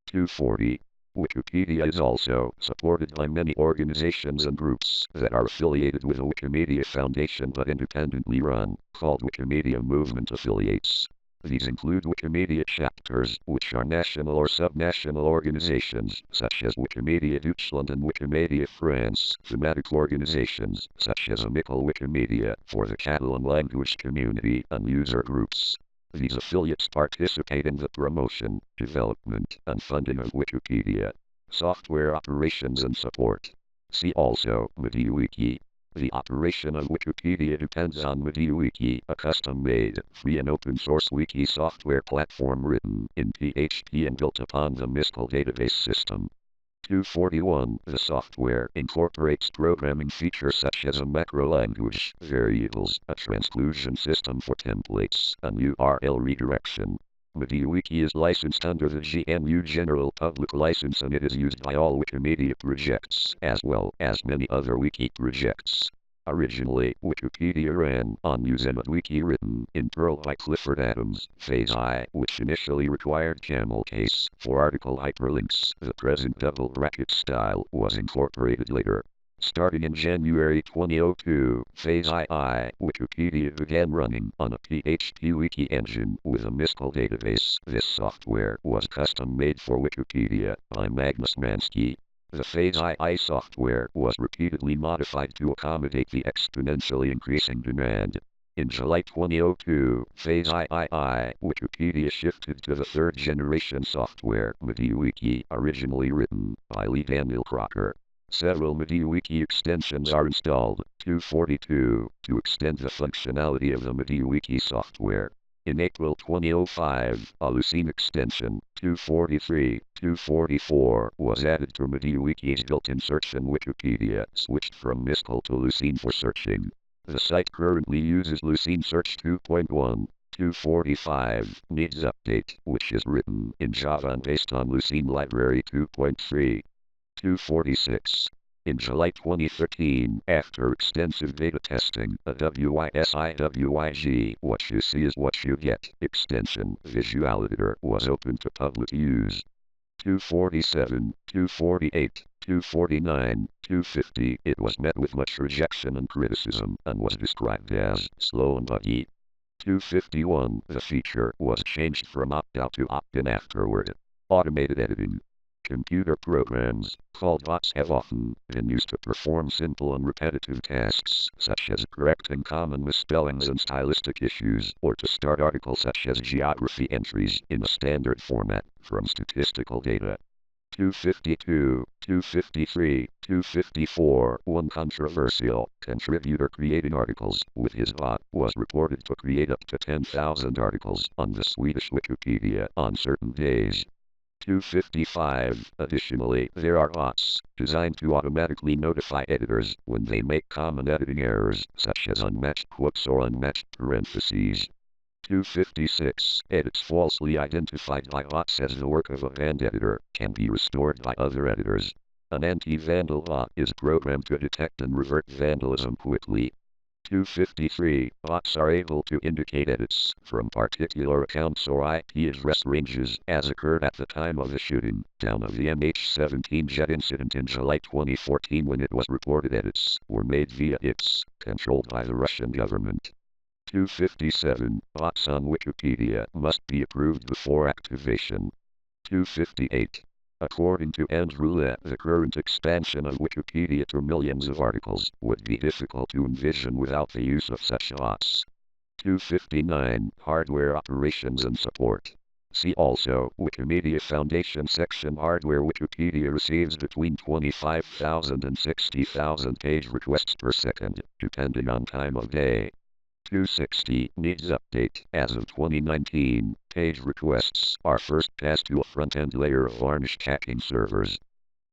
240. Wikipedia is also supported by many organizations and groups that are affiliated with the Wikimedia Foundation but independently run, called Wikimedia Movement Affiliates. These include Wikimedia chapters, which are national or subnational organizations, such as Wikimedia Deutschland and Wikimedia France, thematic organizations, such as Amical Wikimedia, for the Catalan language community, and user groups. These affiliates participate in the promotion, development, and funding of Wikipedia. Software operations and support. See also MediaWiki. The operation of Wikipedia depends on MediaWiki, a custom-made, free and open-source wiki software platform written in PHP and built upon the Miscal database system. 241. The software incorporates programming features such as a macro language, variables, a transclusion system for templates, and URL redirection. MediaWiki is licensed under the GNU General Public License and it is used by all Wikimedia projects, as well as many other wiki projects. Originally, Wikipedia ran on UseMedWiki written in Perl by Clifford Adams, Phase I, which initially required camel case for article hyperlinks. The present double bracket style was incorporated later. Starting in January 2002, Phase II, Wikipedia began running on a PHP wiki engine with a Miscal database. This software was custom-made for Wikipedia by Magnus Mansky. The Phase II software was repeatedly modified to accommodate the exponentially increasing demand. In July 2002, Phase II, Wikipedia shifted to the third-generation software, MediaWiki, originally written by Lee Daniel Crocker. Several MediaWiki extensions are installed. 242, to extend the functionality of the MediaWiki software. In April 2005, a Lucene extension, 243, 244, was added to MediaWiki's built-in search in Wikipedia, switched from Miscal to Lucene for searching. The site currently uses Lucene Search 2.1. 245 needs update, which is written in Java and based on Lucene Library 2.3. 246. In July 2013, after extensive beta testing, a WYSIWYG What You See Is What You Get extension Visual Editor was open to public use. 247, 248, 249, 250. It was met with much rejection and criticism, and was described as slow and buggy. 251. The feature was changed from opt-out to opt-in afterward. Automated editing. Computer programs, called bots, have often been used to perform simple and repetitive tasks, such as correcting common misspellings and stylistic issues, or to start articles such as geography entries in a standard format from statistical data. 252, 253, 254. One controversial contributor creating articles with his bot was reported to create up to 10,000 articles on the Swedish Wikipedia on certain days. 255. Additionally, there are bots designed to automatically notify editors when they make common editing errors, such as unmatched quotes or unmatched parentheses. 256. Edits falsely identified by bots as the work of a banned editor can be restored by other editors. An anti-vandal bot is programmed to detect and revert vandalism quickly. 253. Bots are able to indicate edits from particular accounts or IP address ranges, as occurred at the time of the shooting down of the MH17 jet incident in July 2014 when it was reported edits were made via ITS, controlled by the Russian government. 257. Bots on Wikipedia must be approved before activation. 258. According to Andrew Le, the current expansion of Wikipedia to millions of articles would be difficult to envision without the use of such bots. 259. Hardware operations and support. See also Wikimedia Foundation section. Hardware. Wikipedia receives between 25,000 and 60,000 page requests per second, depending on time of day. 260. Needs update. As of 2019, page requests are first passed to a front-end layer of varnish tracking servers.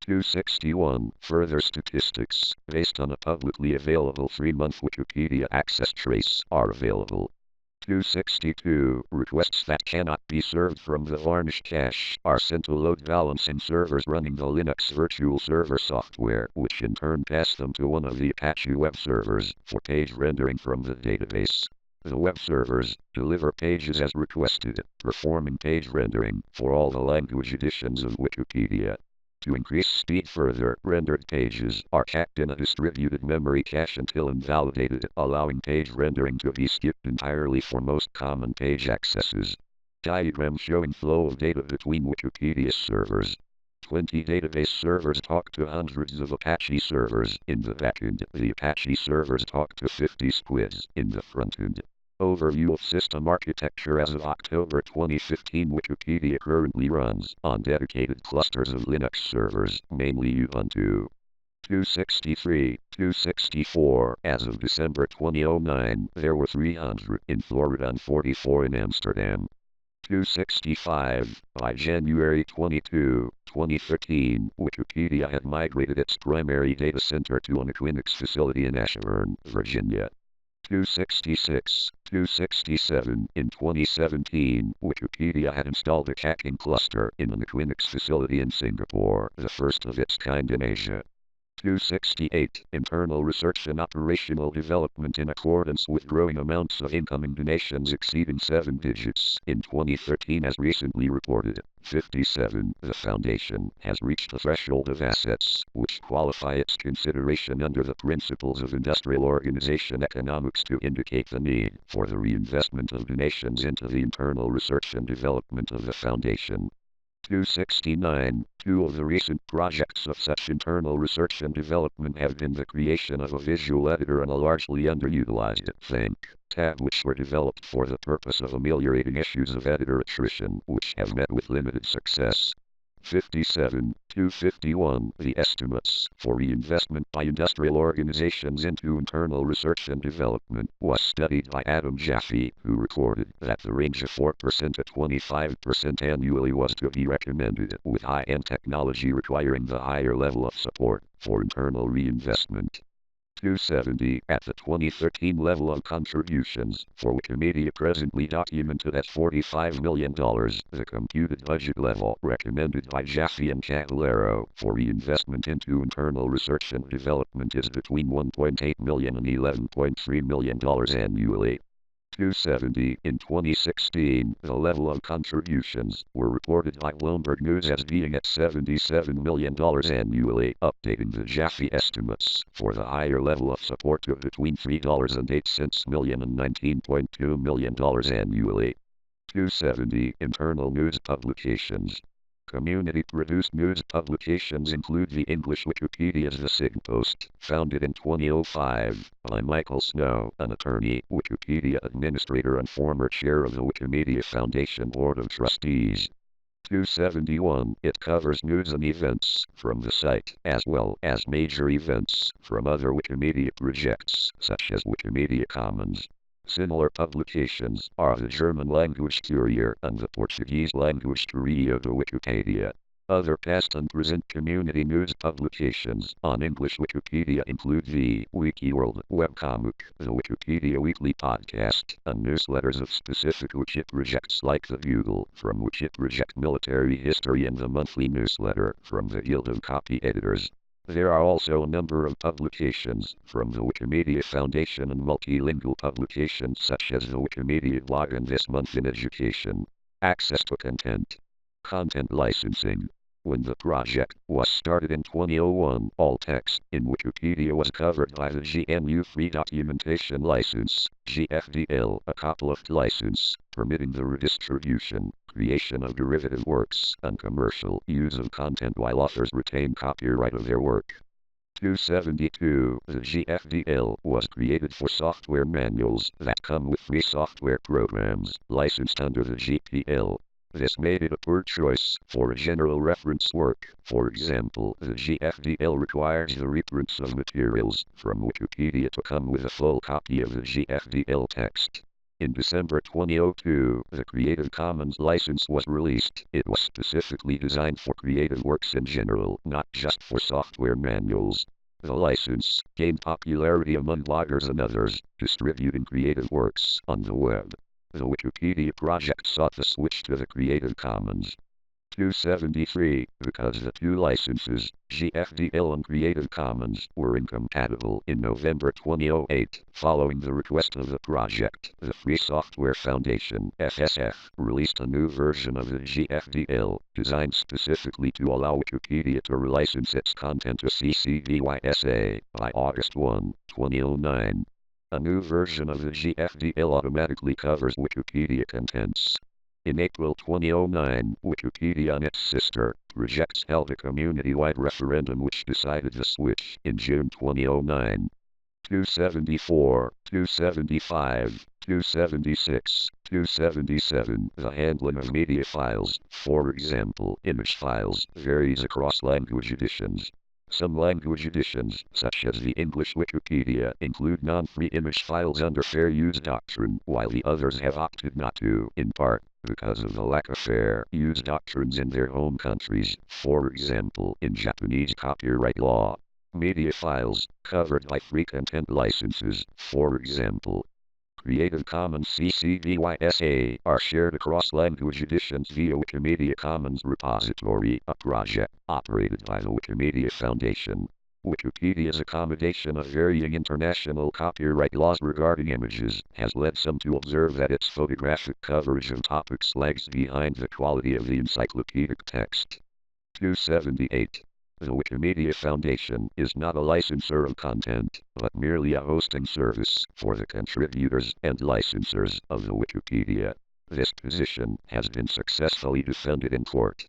261. Further statistics, based on a publicly available 3-month Wikipedia access trace, are available. 262. Requests that cannot be served from the varnish cache are sent to load balancing servers running the Linux virtual server software, which in turn pass them to one of the Apache web servers for page rendering from the database. The web servers deliver pages as requested, performing page rendering for all the language editions of Wikipedia. To increase speed further, rendered pages are kept in a distributed memory cache until invalidated, allowing page rendering to be skipped entirely for most common page accesses. Diagram showing flow of data between Wikipedia servers. 20 database servers talk to hundreds of Apache servers in the backend. The Apache servers talk to 50 squids in the frontend. Overview of system architecture. As of October 2015, Wikipedia currently runs on dedicated clusters of Linux servers, mainly Ubuntu 263, 264. As of December 2009, there were 300 in Florida and 44 in Amsterdam. 265. By January 22, 2013, Wikipedia had migrated its primary data center to an Equinix facility in Ashburn, Virginia. 266, 267. In 2017, Wikipedia had installed a caching cluster in an Equinix facility in Singapore, the first of its kind in Asia. 268. Internal research and operational development. In accordance with growing amounts of incoming donations exceeding 7 digits in 2013 as recently reported. 57. The Foundation has reached a threshold of assets, which qualify its consideration under the principles of industrial organization economics to indicate the need for the reinvestment of donations into the internal research and development of the Foundation. 269. Two of the recent projects of such internal research and development have been the creation of a visual editor and a largely underutilized Think tab, which were developed for the purpose of ameliorating issues of editor attrition, which have met with limited success. 57. 251. The estimates for reinvestment by industrial organizations into internal research and development was studied by Adam Jaffe, who recorded that the range of 4% to 25% annually was to be recommended, with high-end technology requiring the higher level of support for internal reinvestment. 270. At the 2013 level of contributions for Wikimedia presently documented at $45 million, the computed budget level recommended by Jaffe and Cavallero for reinvestment into internal research and development is between $1.8 million and $11.3 million annually. 270. In 2016, the level of contributions were reported by Bloomberg News as being at $77 million annually, updating the Jaffe estimates for the higher level of support to between $3.08 million and $19.2 million annually. 270. Internal news publications. Community-produced news publications include the English Wikipedia's The Signpost, founded in 2005 by Michael Snow, an attorney, Wikipedia administrator and former chair of the Wikimedia Foundation Board of Trustees. 271. It covers news and events from the site, as well as major events from other Wikimedia projects, such as Wikimedia Commons. Similar publications are the German-language Courier and the Portuguese-language Correio de Wikipedia. Other past and present community news publications on English Wikipedia include the WikiWorld webcomic, the Wikipedia Weekly Podcast, and newsletters of specific Wiki projects like the Bugle from Wiki Project Military History and the monthly newsletter from the Guild of Copy Editors. There are also a number of publications from the Wikimedia Foundation and multilingual publications such as the Wikimedia blog and This Month in Education. Access to content. Content licensing. When the project was started in 2001, all text in Wikipedia was covered by the GNU Free Documentation License, GFDL, a copyleft license, permitting the redistribution, creation of derivative works, and commercial use of content while authors retain copyright of their work. 272. The GFDL was created for software manuals that come with free software programs, licensed under the GPL. This made it a poor choice for a general reference work. For example, the GFDL requires the reprints of materials from Wikipedia to come with a full copy of the GFDL text. In December 2002, the Creative Commons license was released. It was specifically designed for creative works in general, not just for software manuals. The license gained popularity among bloggers and others distributing creative works on the web. The Wikipedia project sought the switch to the Creative Commons. 273, because the two licenses, GFDL and Creative Commons, were incompatible in November 2008. Following the request of the project, the Free Software Foundation, FSF, released a new version of the GFDL, designed specifically to allow Wikipedia to relicense its content to CC BY-SA by August 1, 2009. A new version of the GFDL automatically covers Wikipedia contents. In April 2009, Wikipedia and its sister, Projects, held a community-wide referendum which decided to switch in June 2009. 274, 275, 276, 277. The handling of media files, for example, image files, varies across language editions. Some language editions, such as the English Wikipedia, include non-free image files under fair use doctrine, while the others have opted not to, in part because of the lack of fair use doctrines in their home countries, for example, in Japanese copyright law. Media files, covered by free content licenses, for example, Creative Commons CC BY-SA, are shared across language editions via Wikimedia Commons repository, a project operated by the Wikimedia Foundation. Wikipedia's accommodation of varying international copyright laws regarding images has led some to observe that its photographic coverage of topics lags behind the quality of the encyclopedic text. 278. The Wikimedia Foundation is not a licensor of content, but merely a hosting service for the contributors and licensors of the Wikipedia. This position has been successfully defended in court.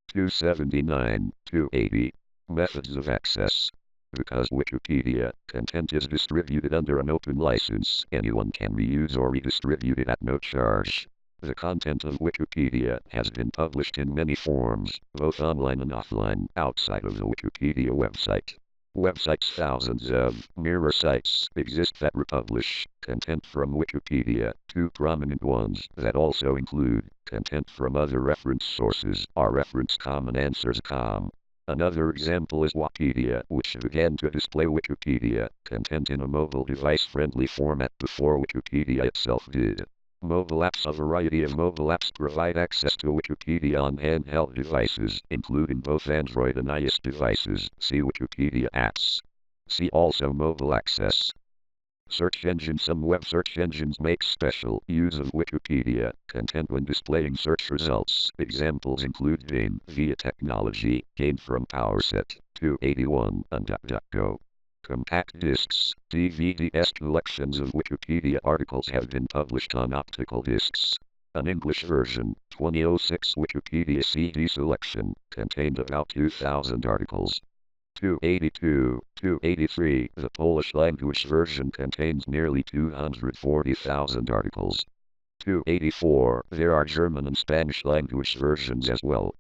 279, 280. Methods of access. Because Wikipedia content is distributed under an open license, anyone can reuse or redistribute it at no charge. The content of Wikipedia has been published in many forms, both online and offline, outside of the Wikipedia website. Websites, thousands of mirror sites exist that republish content from Wikipedia. Two prominent ones that also include content from other reference sources are Reference.com and Answers.com. Another example is Wikipedia, which began to display Wikipedia content in a mobile device-friendly format before Wikipedia itself did. Mobile apps. A variety of mobile apps provide access to Wikipedia on handheld devices, including both Android and iOS devices. See Wikipedia apps. See also mobile access. Search engine. Some web search engines make special use of Wikipedia content when displaying search results. Examples include Bing via technology gained from PowerSet 281 and DuckDuckGo. Compact discs, DVDs. Collections of Wikipedia articles have been published on optical discs. An English version, 2006 Wikipedia CD selection, contained about 2,000 articles. 282, 283. The Polish language version contains nearly 240,000 articles. 284. There are German and Spanish language versions as well.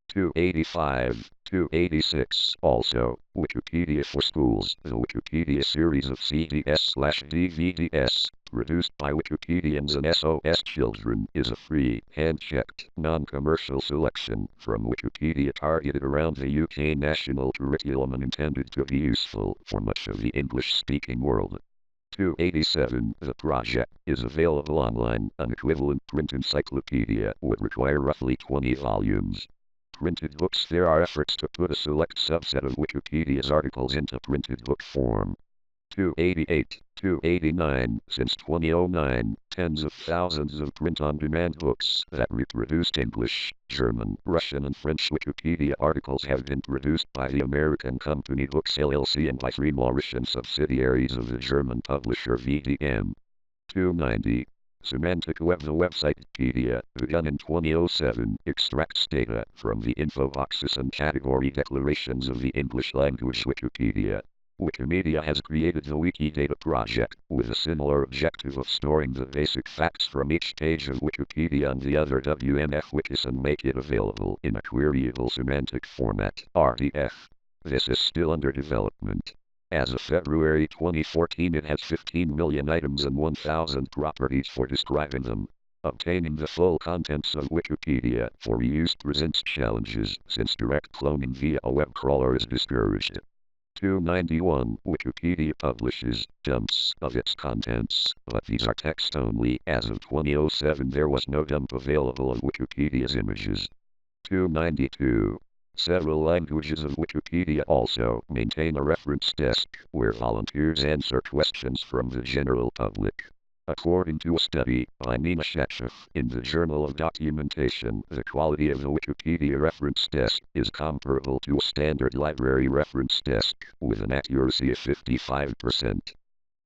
285, 286. Also, Wikipedia for Schools. The Wikipedia series of CDs/DVDs, produced by Wikipedians and SOS children, is a free, hand-checked, non-commercial selection from Wikipedia targeted around the UK national curriculum and intended to be useful for much of the English-speaking world. 287. The project is available online. An equivalent print encyclopedia would require roughly 20 volumes. Printed books. There are efforts to put a select subset of Wikipedia's articles into printed book form. 288, 289. Since 2009, tens of thousands of print-on-demand books that reproduced English, German, Russian and French Wikipedia articles have been produced by the American company Books LLC and by three Mauritian subsidiaries of the German publisher VDM. 290. Semantic Web. The website Wikipedia, begun in 2007, extracts data from the info boxes and category declarations of the English language Wikipedia. Wikimedia has created the Wikidata project, with a similar objective of storing the basic facts from each page of Wikipedia and the other WMF wikis and make it available in a queryable semantic format, RDF. This is still under development. As of February 2014, it has 15 million items and 1,000 properties for describing them. Obtaining the full contents of Wikipedia for reuse presents challenges, since direct cloning via a web crawler is discouraged. 291. Wikipedia publishes dumps of its contents, but these are text only. As of 2007, there was no dump available of Wikipedia's images. 292. Several languages of Wikipedia also maintain a reference desk where volunteers answer questions from the general public. According to a study by Nina Shachef in the Journal of Documentation, the quality of the Wikipedia reference desk is comparable to a standard library reference desk, with an accuracy of 55%.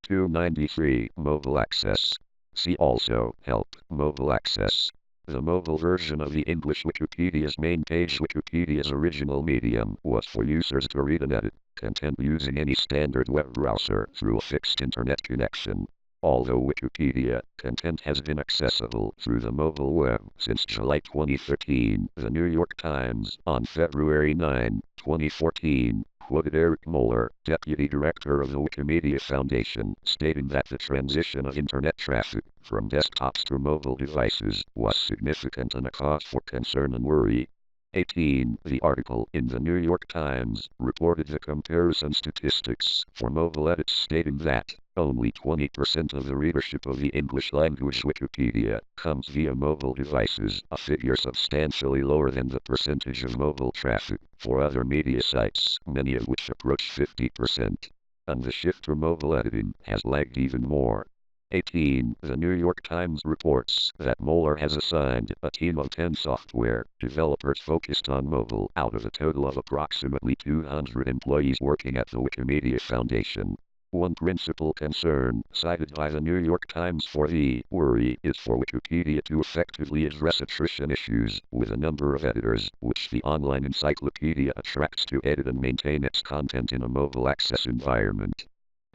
293. Mobile access. See also, help, mobile access. The mobile version of the English Wikipedia's main page, Wikipedia's original medium, was for users to read and edit content using any standard web browser through a fixed internet connection. Although Wikipedia content has been accessible through the mobile web since July 2013, the New York Times, on February 9, 2014, quoted Eric Moeller, deputy director of the Wikimedia Foundation, stating that the transition of internet traffic from desktops to mobile devices was significant and a cause for concern and worry. 18. The article in the New York Times reported the comparison statistics for mobile edits, stating that only 20% of the readership of the English language Wikipedia comes via mobile devices, a figure substantially lower than the percentage of mobile traffic for other media sites, many of which approach 50%. And the shift to mobile editing has lagged even more. 18. The New York Times reports that Moeller has assigned a team of 10 software developers focused on mobile out of a total of approximately 200 employees working at the Wikimedia Foundation. One principal concern cited by the New York Times for the worry is for Wikipedia to effectively address attrition issues with a number of editors, which the online encyclopedia attracts to edit and maintain its content in a mobile access environment.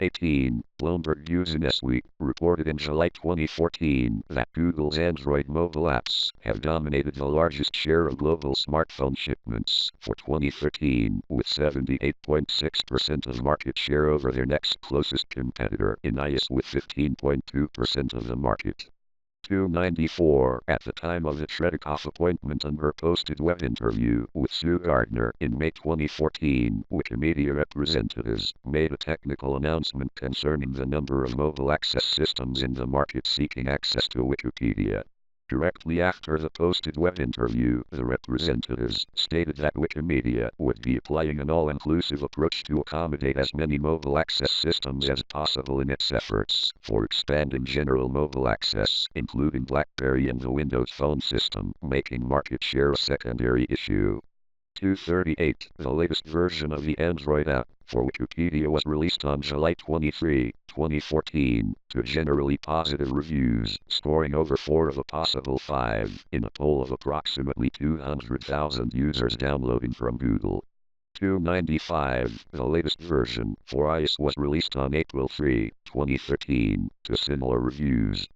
18. Bloomberg Usenet reported in July 2014 that Google's Android mobile apps have dominated the largest share of global smartphone shipments for 2013, with 78.6% of market share over their next closest competitor in iOS with 15.2% of the market. 294. At the time of the Tredekoff appointment and her posted web interview with Sue Gardner in May 2014, Wikimedia representatives made a technical announcement concerning the number of mobile access systems in the market seeking access to Wikipedia. Directly after the posted web interview, the representatives stated that Wikimedia would be applying an all-inclusive approach to accommodate as many mobile access systems as possible in its efforts for expanding general mobile access, including BlackBerry and the Windows Phone system, making market share a secondary issue. 238. The latest version of the Android app for Wikipedia was released on July 23, 2014, to generally positive reviews, scoring over 4 of a possible 5 in a poll of approximately 200,000 users downloading from Google. 295. The latest version for iOS was released on April 3, 2013, to similar reviews.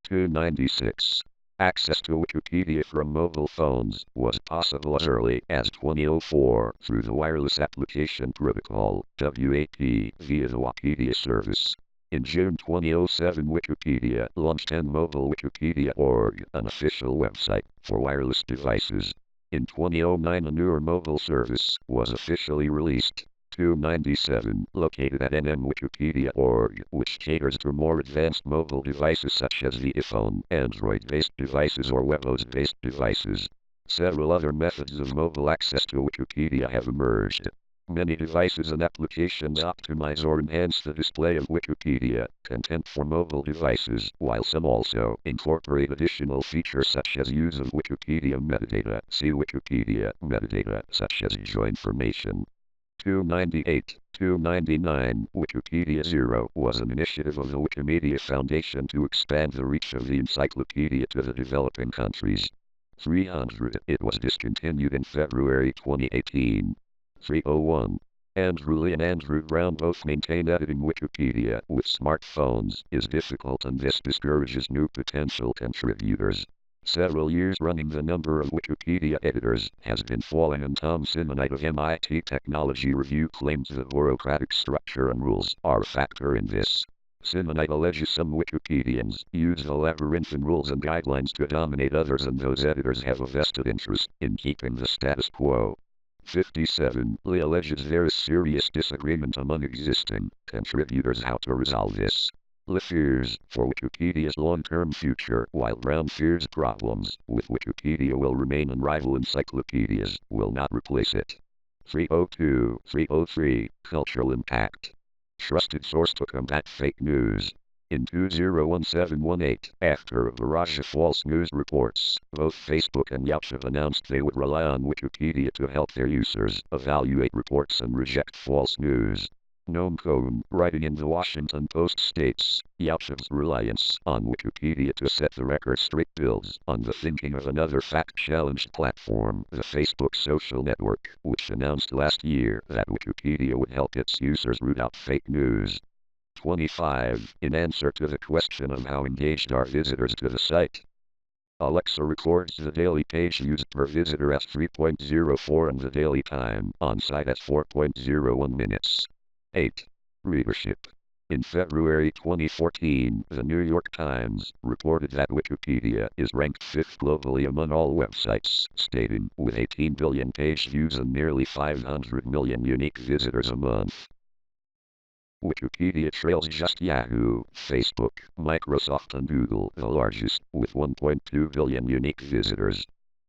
296. Access to Wikipedia from mobile phones was possible as early as 2004 through the Wireless Application Protocol, WAP, via the Wikipedia service. In June 2007, Wikipedia launched mobile Wikipedia.org, an official website for wireless devices. In 2009, a newer mobile service was officially released. 297, located at nmwikipedia.org, which caters to more advanced mobile devices such as the iPhone, Android-based devices or WebOS-based devices. Several other methods of mobile access to Wikipedia have emerged. Many devices and applications optimize or enhance the display of Wikipedia content for mobile devices, while some also incorporate additional features such as use of Wikipedia metadata. See Wikipedia metadata, such as geoinformation. 298. 299. Wikipedia Zero was an initiative of the Wikimedia Foundation to expand the reach of the encyclopedia to the developing countries. 300. It was discontinued in February 2018. 301. Andrew Lee and Andrew Brown both maintain editing Wikipedia with smartphones is difficult, and this discourages new potential contributors. Several years running, the number of Wikipedia editors has been falling, and Tom Simonite of MIT Technology Review claims the bureaucratic structure and rules are a factor in this. Simonite alleges some Wikipedians use the labyrinthine rules and guidelines to dominate others, and those editors have a vested interest in keeping the status quo. 57. Lee alleges there is serious disagreement among existing contributors how to resolve this. Le fears for Wikipedia's long-term future, while Brown fears problems with Wikipedia will remain and rival encyclopedias will not replace it. 302-303 Cultural Impact. Trusted source to combat fake news. In 2017-18, after a barrage of false news reports, both Facebook and Aight have announced they would rely on Wikipedia to help their users evaluate reports and reject false news. Noam Cohen, writing in the Washington Post, states, Aicht's reliance on Wikipedia to set the record straight builds on the thinking of another fact-challenged platform, the Facebook social network, which announced last year that Wikipedia would help its users root out fake news. 25. In answer to the question of how engaged are visitors to the site, Alexa records the daily page used per visitor as 3.04 and the daily time on site as 4.01 minutes. 8. Readership. In February 2014, the New York Times reported that Wikipedia is ranked 5th globally among all websites, stating, with 18 billion page views and nearly 500 million unique visitors a month. Wikipedia trails just Yahoo, Facebook, Microsoft and Google, the largest, with 1.2 billion unique visitors.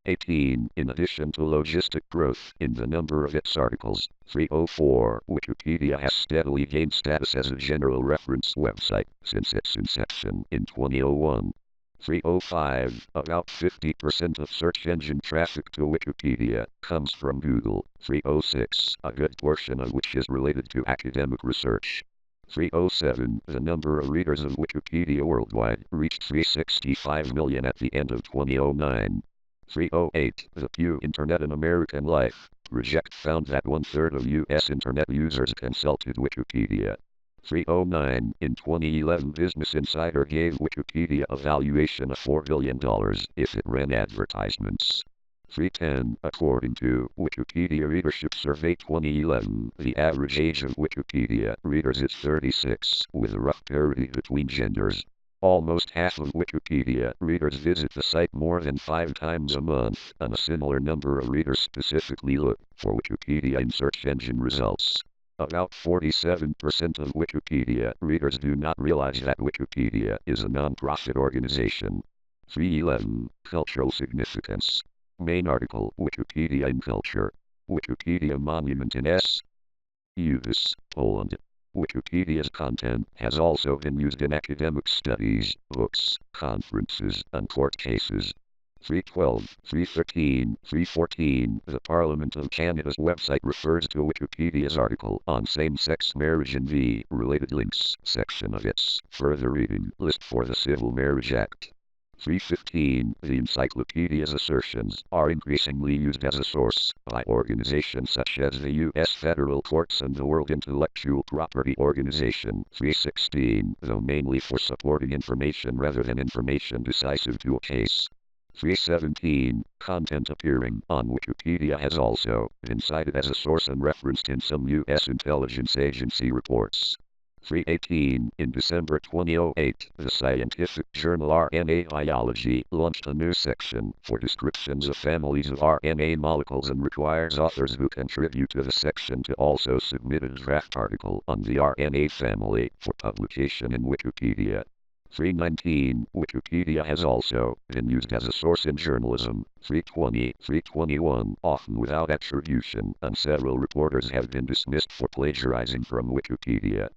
18. In addition to logistic growth in the number of its articles, 304, Wikipedia has steadily gained status as a general reference website since its inception in 2001. 305, about 50% of search engine traffic to Wikipedia comes from Google. 306, a good portion of which is related to academic research. 307, the number of readers of Wikipedia worldwide reached 365 million at the end of 2009. 308, the Pew Internet and American Life project found that 1/3 of U.S. Internet users consulted Wikipedia. 309, in 2011 Business Insider gave Wikipedia a valuation of $4 billion if it ran advertisements. 310, according to Wikipedia Readership Survey 2011, the average age of Wikipedia readers is 36, with a rough parity between genders. Almost half of Wikipedia readers visit the site more than 5 times a month, and a similar number of readers specifically look for Wikipedia in search engine results. About 47% of Wikipedia readers do not realize that Wikipedia is a non-profit organization. 311. Cultural significance. Main article, Wikipedia in Culture. Wikipedia Monument in S. Uvis, Poland. Wikipedia's content has also been used in academic studies, books, conferences, and court cases. 312, 313, 314. The Parliament of Canada's website refers to Wikipedia's article on same-sex marriage in the Related Links section of its Further Reading list for the Civil Marriage Act. 315. The encyclopedia's assertions are increasingly used as a source by organizations such as the U.S. Federal Courts and the World Intellectual Property Organization. 316. Though mainly for supporting information rather than information decisive to a case. 317. Content appearing on Wikipedia has also been cited as a source and referenced in some U.S. intelligence agency reports. 318. In December 2008, the scientific journal RNA Biology launched a new section for descriptions of families of RNA molecules and requires authors who contribute to the section to also submit a draft article on the RNA family for publication in Wikipedia. 319. Wikipedia has also been used as a source in journalism. 320, 321, often without attribution, and several reporters have been dismissed for plagiarizing from Wikipedia.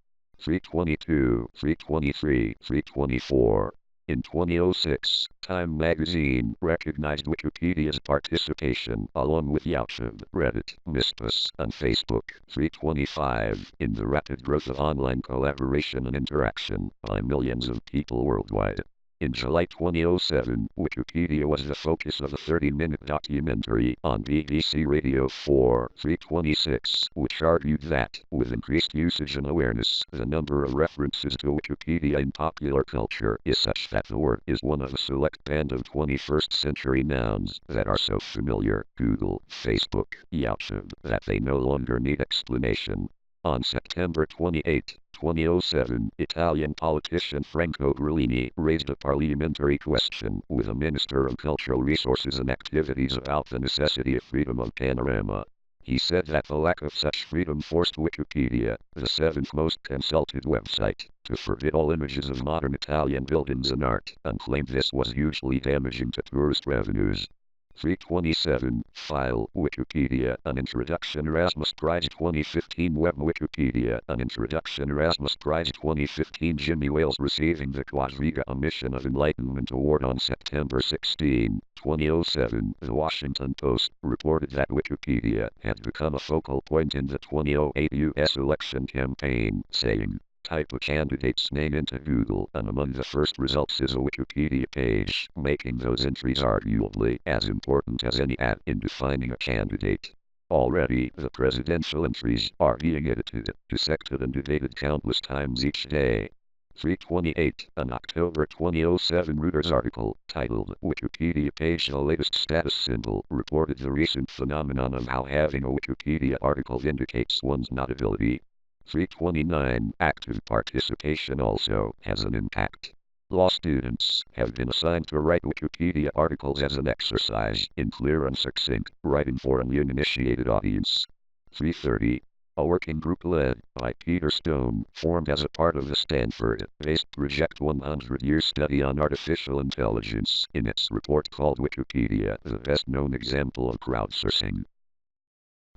322, 323, 324. In 2006, Time magazine recognized Wikipedia's participation, along with YouTube, Reddit, Mythbus, and Facebook. 325. In the rapid growth of online collaboration and interaction by millions of people worldwide. In July 2007, Wikipedia was the focus of a 30-minute documentary on BBC Radio 4 326, which argued that, with increased usage and awareness, the number of references to Wikipedia in popular culture is such that the word is one of a select band of 21st century nouns that are so familiar, Google, Facebook, YouTube, that they no longer need explanation. On September 28, 2007, Italian politician Franco Grillini raised a parliamentary question with the Minister of Cultural Resources and Activities about the necessity of freedom of panorama. He said that the lack of such freedom forced Wikipedia, the seventh most consulted website, to forbid all images of modern Italian buildings and art, and claimed this was hugely damaging to tourist revenues. 327. File Wikipedia An Introduction Erasmus Prize 2015 Web Wikipedia An Introduction Erasmus Prize 2015 Jimmy Wales receiving the Quadriga A Mission of Enlightenment Award on September 16, 2007. The Washington Post reported that Wikipedia had become a focal point in the 2008 U.S. election campaign, saying, "Type a candidate's name into Google and among the first results is a Wikipedia page, making those entries arguably as important as any ad in defining a candidate." Already, the presidential entries are being edited, dissected and debated countless times each day. 328. An October 2007 Reuters article, titled Wikipedia Page The Latest Status Symbol, reported the recent phenomenon of how having a Wikipedia article indicates one's notability. 329. Active participation also has an impact. Law students have been assigned to write Wikipedia articles as an exercise in clear and succinct writing for an uninitiated audience. 330. A working group led by Peter Stone, formed as a part of the Stanford-based Project 100-Year Study on Artificial Intelligence, in its report called Wikipedia, the best-known example of crowdsourcing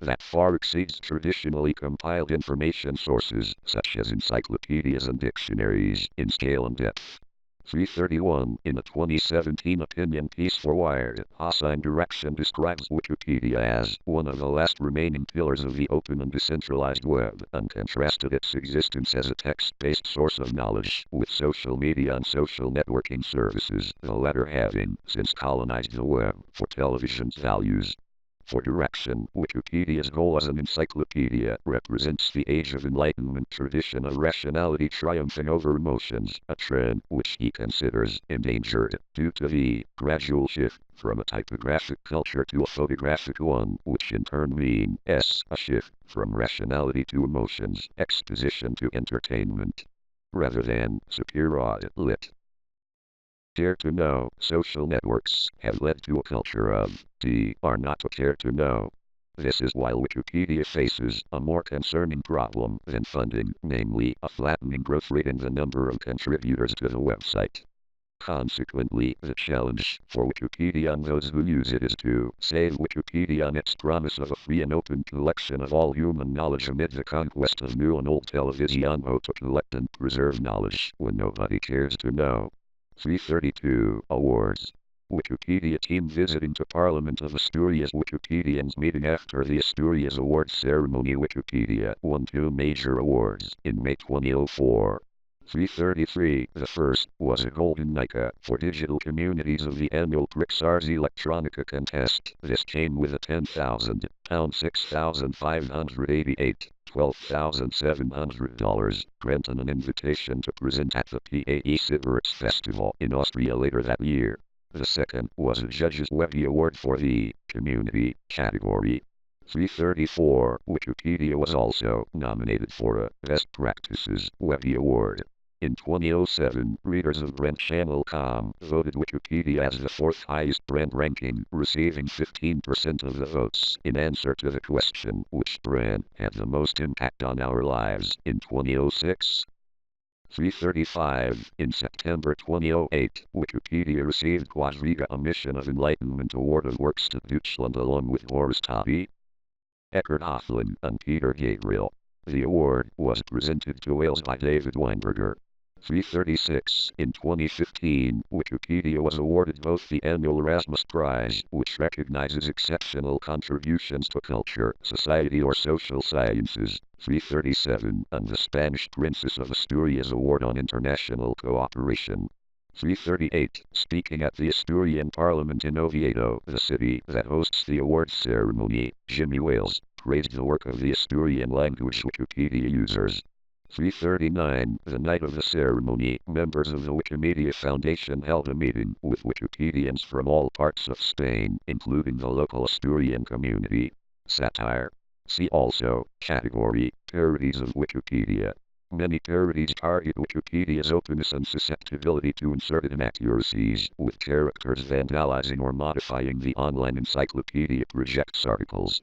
that far exceeds traditionally compiled information sources, such as encyclopedias and dictionaries, in scale and depth. 331. In a 2017 opinion piece for Wired, Hassan Direction describes Wikipedia as one of the last remaining pillars of the open and decentralized web, and contrasted its existence as a text-based source of knowledge with social media and social networking services, the latter having since colonized the web for television's values. For Direction, Wikipedia's goal as an encyclopedia represents the Age of Enlightenment tradition of rationality triumphing over emotions, a trend which he considers endangered due to the gradual shift from a typographic culture to a photographic one, which in turn means a shift from rationality to emotions, exposition to entertainment, rather than superiority. Care to know, social networks have led to a culture of are not to care to know. This is why Wikipedia faces a more concerning problem than funding, namely a flattening growth rate in the number of contributors to the website. Consequently, the challenge for Wikipedia and those who use it is to save Wikipedia on its promise of a free and open collection of all human knowledge amid the conquest of new and old television to collect and preserve knowledge when nobody cares to know. 332. Awards. Wikipedia team visiting to Parliament of Asturias Wikipedians meeting after the Asturias Awards ceremony. Wikipedia won 2 major awards in May 2004. 333. The first was a Golden Nika for digital communities of the annual Prixars Electronica contest. This came with a £10,000, $6,588, $12,700 grant and an invitation to present at the PAE Cigarettes Festival in Austria later that year. The second was a Judges Webby Award for the Community category. 334. Wikipedia was also nominated for a Best Practices Webby Award. In 2007, readers of BrandChannel.com voted Wikipedia as the 4th highest brand ranking, receiving 15% of the votes in answer to the question, which brand had the most impact on our lives in 2006. 335. In September 2008, Wikipedia received Quadriga A Mission of Enlightenment Award of Works to Deutschland along with Horace Tobey, Eckhard Hoffman, and Peter Gabriel. The award was presented to Wales by David Weinberger. 336. In 2015, Wikipedia was awarded both the annual Erasmus Prize, which recognizes exceptional contributions to culture, society or social sciences, 337, and the Spanish Princess of Asturias Award on International Cooperation. 338. Speaking at the Asturian Parliament in Oviedo, the city that hosts the awards ceremony, Jimmy Wales praised the work of the Asturian language Wikipedia users. 339. The night of the ceremony, members of the Wikimedia Foundation held a meeting with Wikipedians from all parts of Spain, including the local Asturian community. Satire. See also, category, parodies of Wikipedia. Many parodies target Wikipedia's openness and susceptibility to inserted inaccuracies, with characters vandalizing or modifying the online encyclopedia project's articles.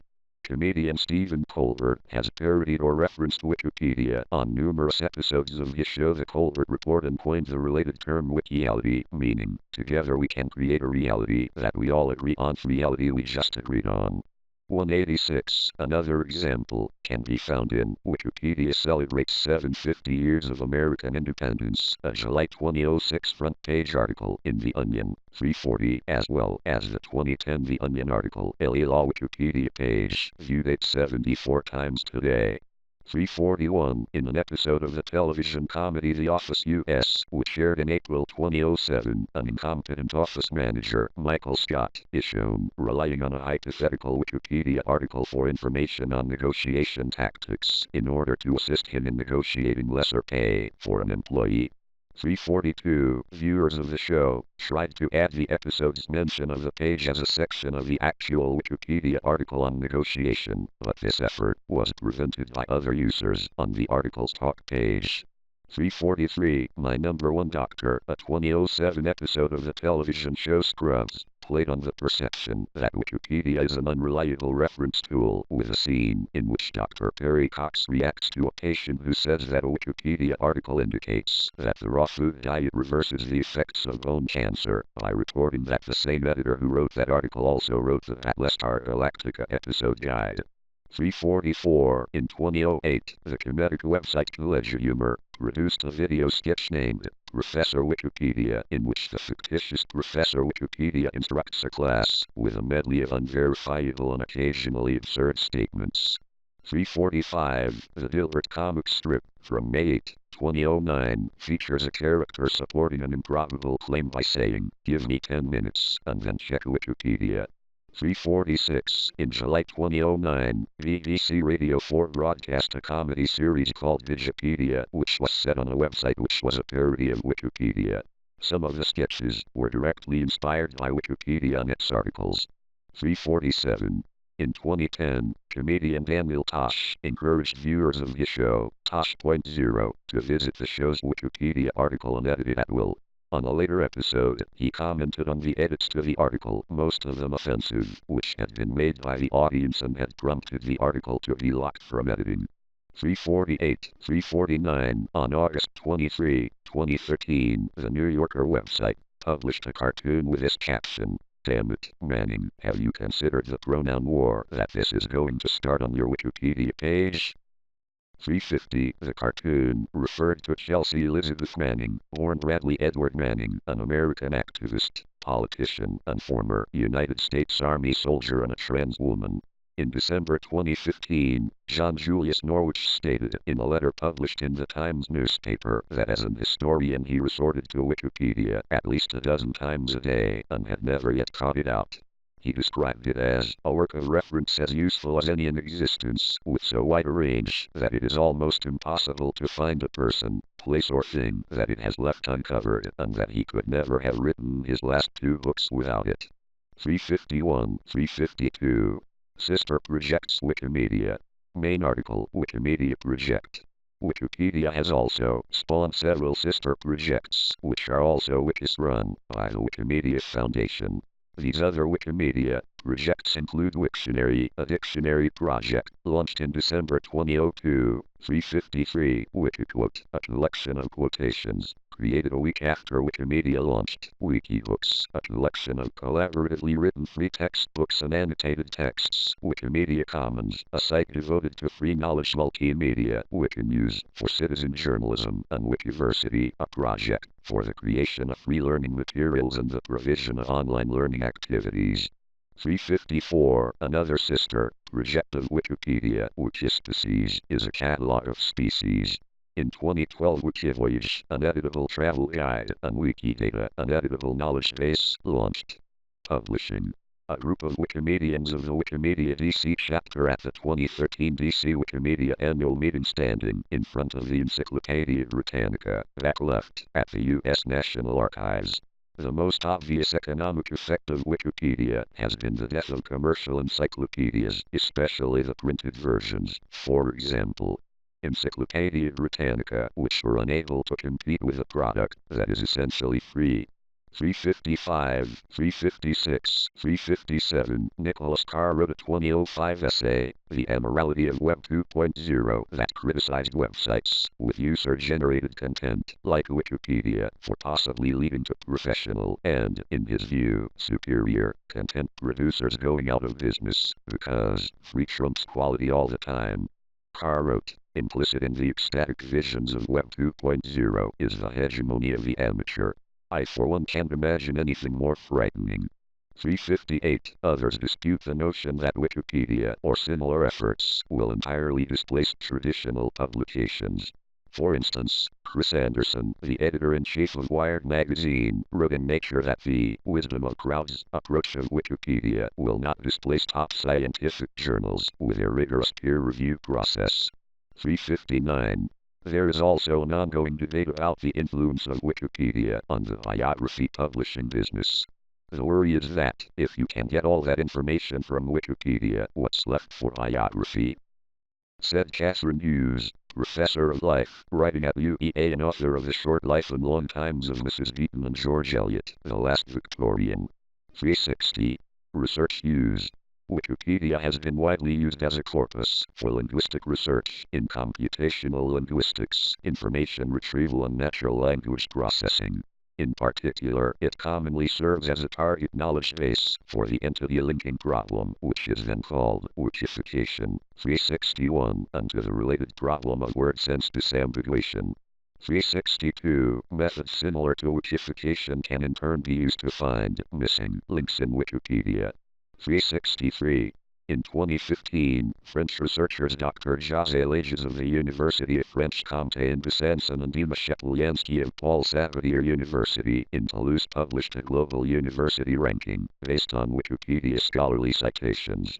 comedian Stephen Colbert has parodied or referenced Wikipedia on numerous episodes of his show The Colbert Report and coined the related term Wikiality, meaning, together we can create a reality that we all agree on, reality we just agreed on. 186. Another example can be found in Wikipedia celebrates 750 years of American independence, a July 2006 front page article in The Onion, 340, as well as the 2010 The Onion article, LA Law Wikipedia page, viewed 874 times today. 341, in an episode of the television comedy The Office US, which aired in April 2007, an incompetent office manager, Michael Scott, is shown relying on a hypothetical Wikipedia article for information on negotiation tactics in order to assist him in negotiating lesser pay for an employee. 342, viewers of the show tried to add the episode's mention of the page as a section of the actual Wikipedia article on negotiation, but this effort was prevented by other users on the article's talk page. 343, My Number One Doctor, a 2007 episode of the television show Scrubs, played on the perception that Wikipedia is an unreliable reference tool, with a scene in which Dr. Perry Cox reacts to a patient who says that a Wikipedia article indicates that the raw food diet reverses the effects of bone cancer, by reporting that the same editor who wrote that article also wrote the Battlestar Galactica episode guide. 344, in 2008, the comedic website PLAGIARIZE produced a video sketch named Professor Wikipedia, in which the fictitious Professor Wikipedia instructs a class with a medley of unverifiable and occasionally absurd statements. 345, the Dilbert comic strip from Aight, 2009, features a character supporting an improbable claim by saying, "Give me 10 minutes, and then check Wikipedia." 346, in July 2009, BBC Radio 4 broadcast a comedy series called Digipedia, which was set on a website which was a parody of Wikipedia. Some of the sketches were directly inspired by Wikipedia and its articles. 347, in 2010, comedian Daniel Tosh encouraged viewers of his show, Tosh.0, to visit the show's Wikipedia article and edit it at will. On a later episode, he commented on the edits to the article, most of them offensive, which had been made by the audience and had prompted the article to be locked from editing. 348, 349, on August 23, 2013, the New Yorker website published a cartoon with this caption, "Damn it, Manning, have you considered the pronoun war that this is going to start on your Wikipedia page?" 350, the cartoon referred to Chelsea Elizabeth Manning, born Bradley Edward Manning, an American activist, politician, and former United States Army soldier and a trans woman. In December 2015, John Julius Norwich stated in a letter published in the Times newspaper that as an historian he resorted to Wikipedia at least a dozen times a day and had never yet caught it out. He described it as a work of reference as useful as any in existence, with so wide a range that it is almost impossible to find a person, place or thing that it has left uncovered, and that he could never have written his last 2 books without it. 351, 352. Sister Projects Wikimedia. Main article, Wikimedia Project. Wikipedia has also spawned several sister projects, which are also wikis run by the Wikimedia Foundation. These other Wikimedia projects include Wiktionary, a dictionary project, launched in December 2002, 353, Wikiquote, a collection of quotations, created a week after Wikimedia launched, Wikibooks, a collection of collaboratively written free textbooks and annotated texts, Wikimedia Commons, a site devoted to free knowledge multimedia, Wikinews, for citizen journalism, and Wikiversity, a project for the creation of free learning materials and the provision of online learning activities. 354, another sister project of Wikipedia, Wikispecies, is a catalog of species. In 2012, Wikivoyage, an editable travel guide, and Wikidata, an editable knowledge base, launched. Publishing. A group of Wikimedians of the Wikimedia DC chapter at the 2013 DC Wikimedia annual meeting standing in front of the Encyclopedia Britannica, back left, at the U.S. National Archives. The most obvious economic effect of Wikipedia has been the death of commercial encyclopedias, especially the printed versions. For example, Encyclopedia Britannica, which were unable to compete with a product that is essentially free. 355, 356, 357. Nicholas Carr wrote a 2005 essay, The Amorality of Web 2.0, that criticized websites with user-generated content, like Wikipedia, for possibly leading to professional and, in his view, superior content producers going out of business, because free trumps quality all the time. Carr wrote, implicit in the ecstatic visions of Web 2.0 is the hegemony of the amateur. I for one can't imagine anything more frightening. 358. Others dispute the notion that Wikipedia or similar efforts will entirely displace traditional publications. For instance, Chris Anderson, the editor-in-chief of Wired magazine, wrote in Nature that the wisdom of crowds approach of Wikipedia will not displace top scientific journals with a rigorous peer review process. 359. There is also an ongoing debate about the influence of Wikipedia on the biography publishing business. The worry is that, if you can get all that information from Wikipedia, what's left for biography? Said Catherine Hughes, professor of life, writing at UEA and author of The Short Life and Long Times of Mrs. Beeton and George Eliot, The Last Victorian. 360. Research use. Wikipedia has been widely used as a corpus for linguistic research in computational linguistics, information retrieval and natural language processing. In particular, it commonly serves as a target knowledge base for the entity linking problem, which is then called wikification. 361, and to the related problem of word sense disambiguation. 362. Methods similar to wikification can in turn be used to find missing links in Wikipedia. 363. In 2015, French researchers Dr. José Lages of the University of French Comté in Besançon and Dima Shepelyansky of Paul Sabatier University in Toulouse published a global university ranking based on Wikipedia scholarly citations.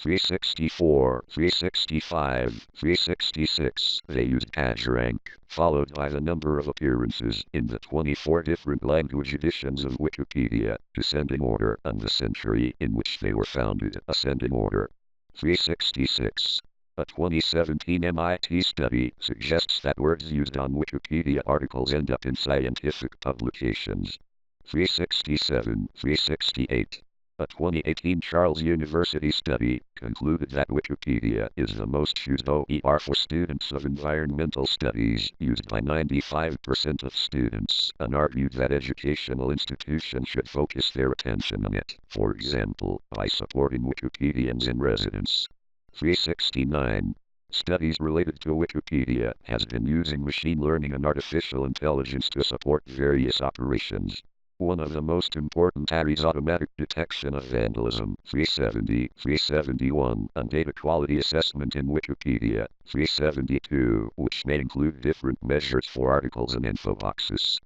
364, 365, 366. They used PageRank, followed by the number of appearances in the 24 different language editions of Wikipedia, descending order, and the century in which they were founded, ascending order. 366. A 2017 MIT study suggests that words used on Wikipedia articles end up in scientific publications. 367, 368. A 2018 Charles University study concluded that Wikipedia is the most used OER for students of environmental studies, used by 95% of students, and argued that educational institutions should focus their attention on it, for example, by supporting Wikipedians in residence. 369. Studies related to Wikipedia has been using machine learning and artificial intelligence to support various operations. One of the most important is automatic detection of vandalism, 370, 371, and data quality assessment in Wikipedia, 372, which may include different measures for articles and info boxes.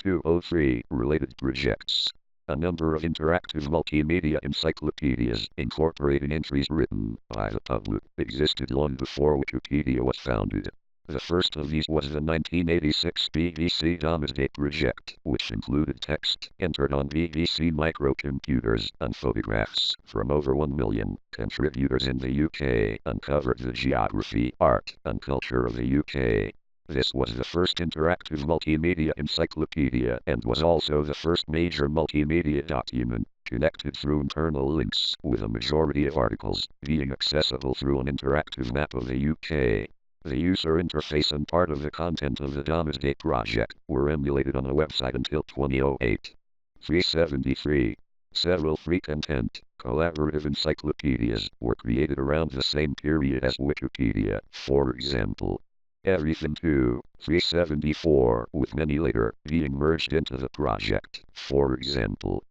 203, related projects. A number of interactive multimedia encyclopedias incorporating entries written by the public existed long before Wikipedia was founded. The first of these was the 1986 BBC Domesday project, which included text entered on BBC microcomputers and photographs from over 1 million contributors in the UK and covered the geography, art, and culture of the UK. This was the first interactive multimedia encyclopedia and was also the first major multimedia document connected through internal links, with a majority of articles being accessible through an interactive map of the UK. The user interface and part of the content of the Domesday project were emulated on a website until 2008. 373. Several free content, collaborative encyclopedias were created around the same period as Wikipedia, for example. Everything 2, 374, with many later being merged into the project, for example.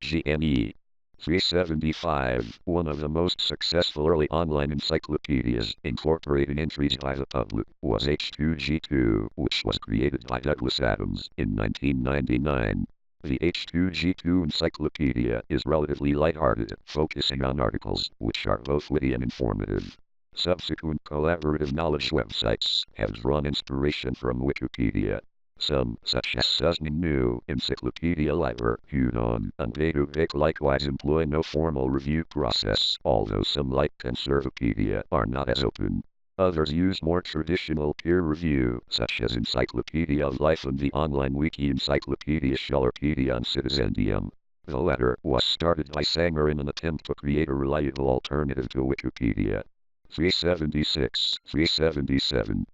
GNE. 375, one of the most successful early online encyclopedias incorporating entries by the public, was H2G2, which was created by Douglas Adams in 1999. The H2G2 encyclopedia is relatively lighthearted, focusing on articles which are both witty and informative. Subsequent collaborative knowledge websites have drawn inspiration from Wikipedia. Some, such as Susning New, Encyclopedia Liber, Hudon, and Veduvik likewise employ no formal review process, although some like Conservapedia are not as open. Others use more traditional peer review, such as Encyclopedia of Life and the online wiki Encyclopedia Schillerpedia Citizendium. The latter was started by Sanger in an attempt to create a reliable alternative to Wikipedia. 376, 377.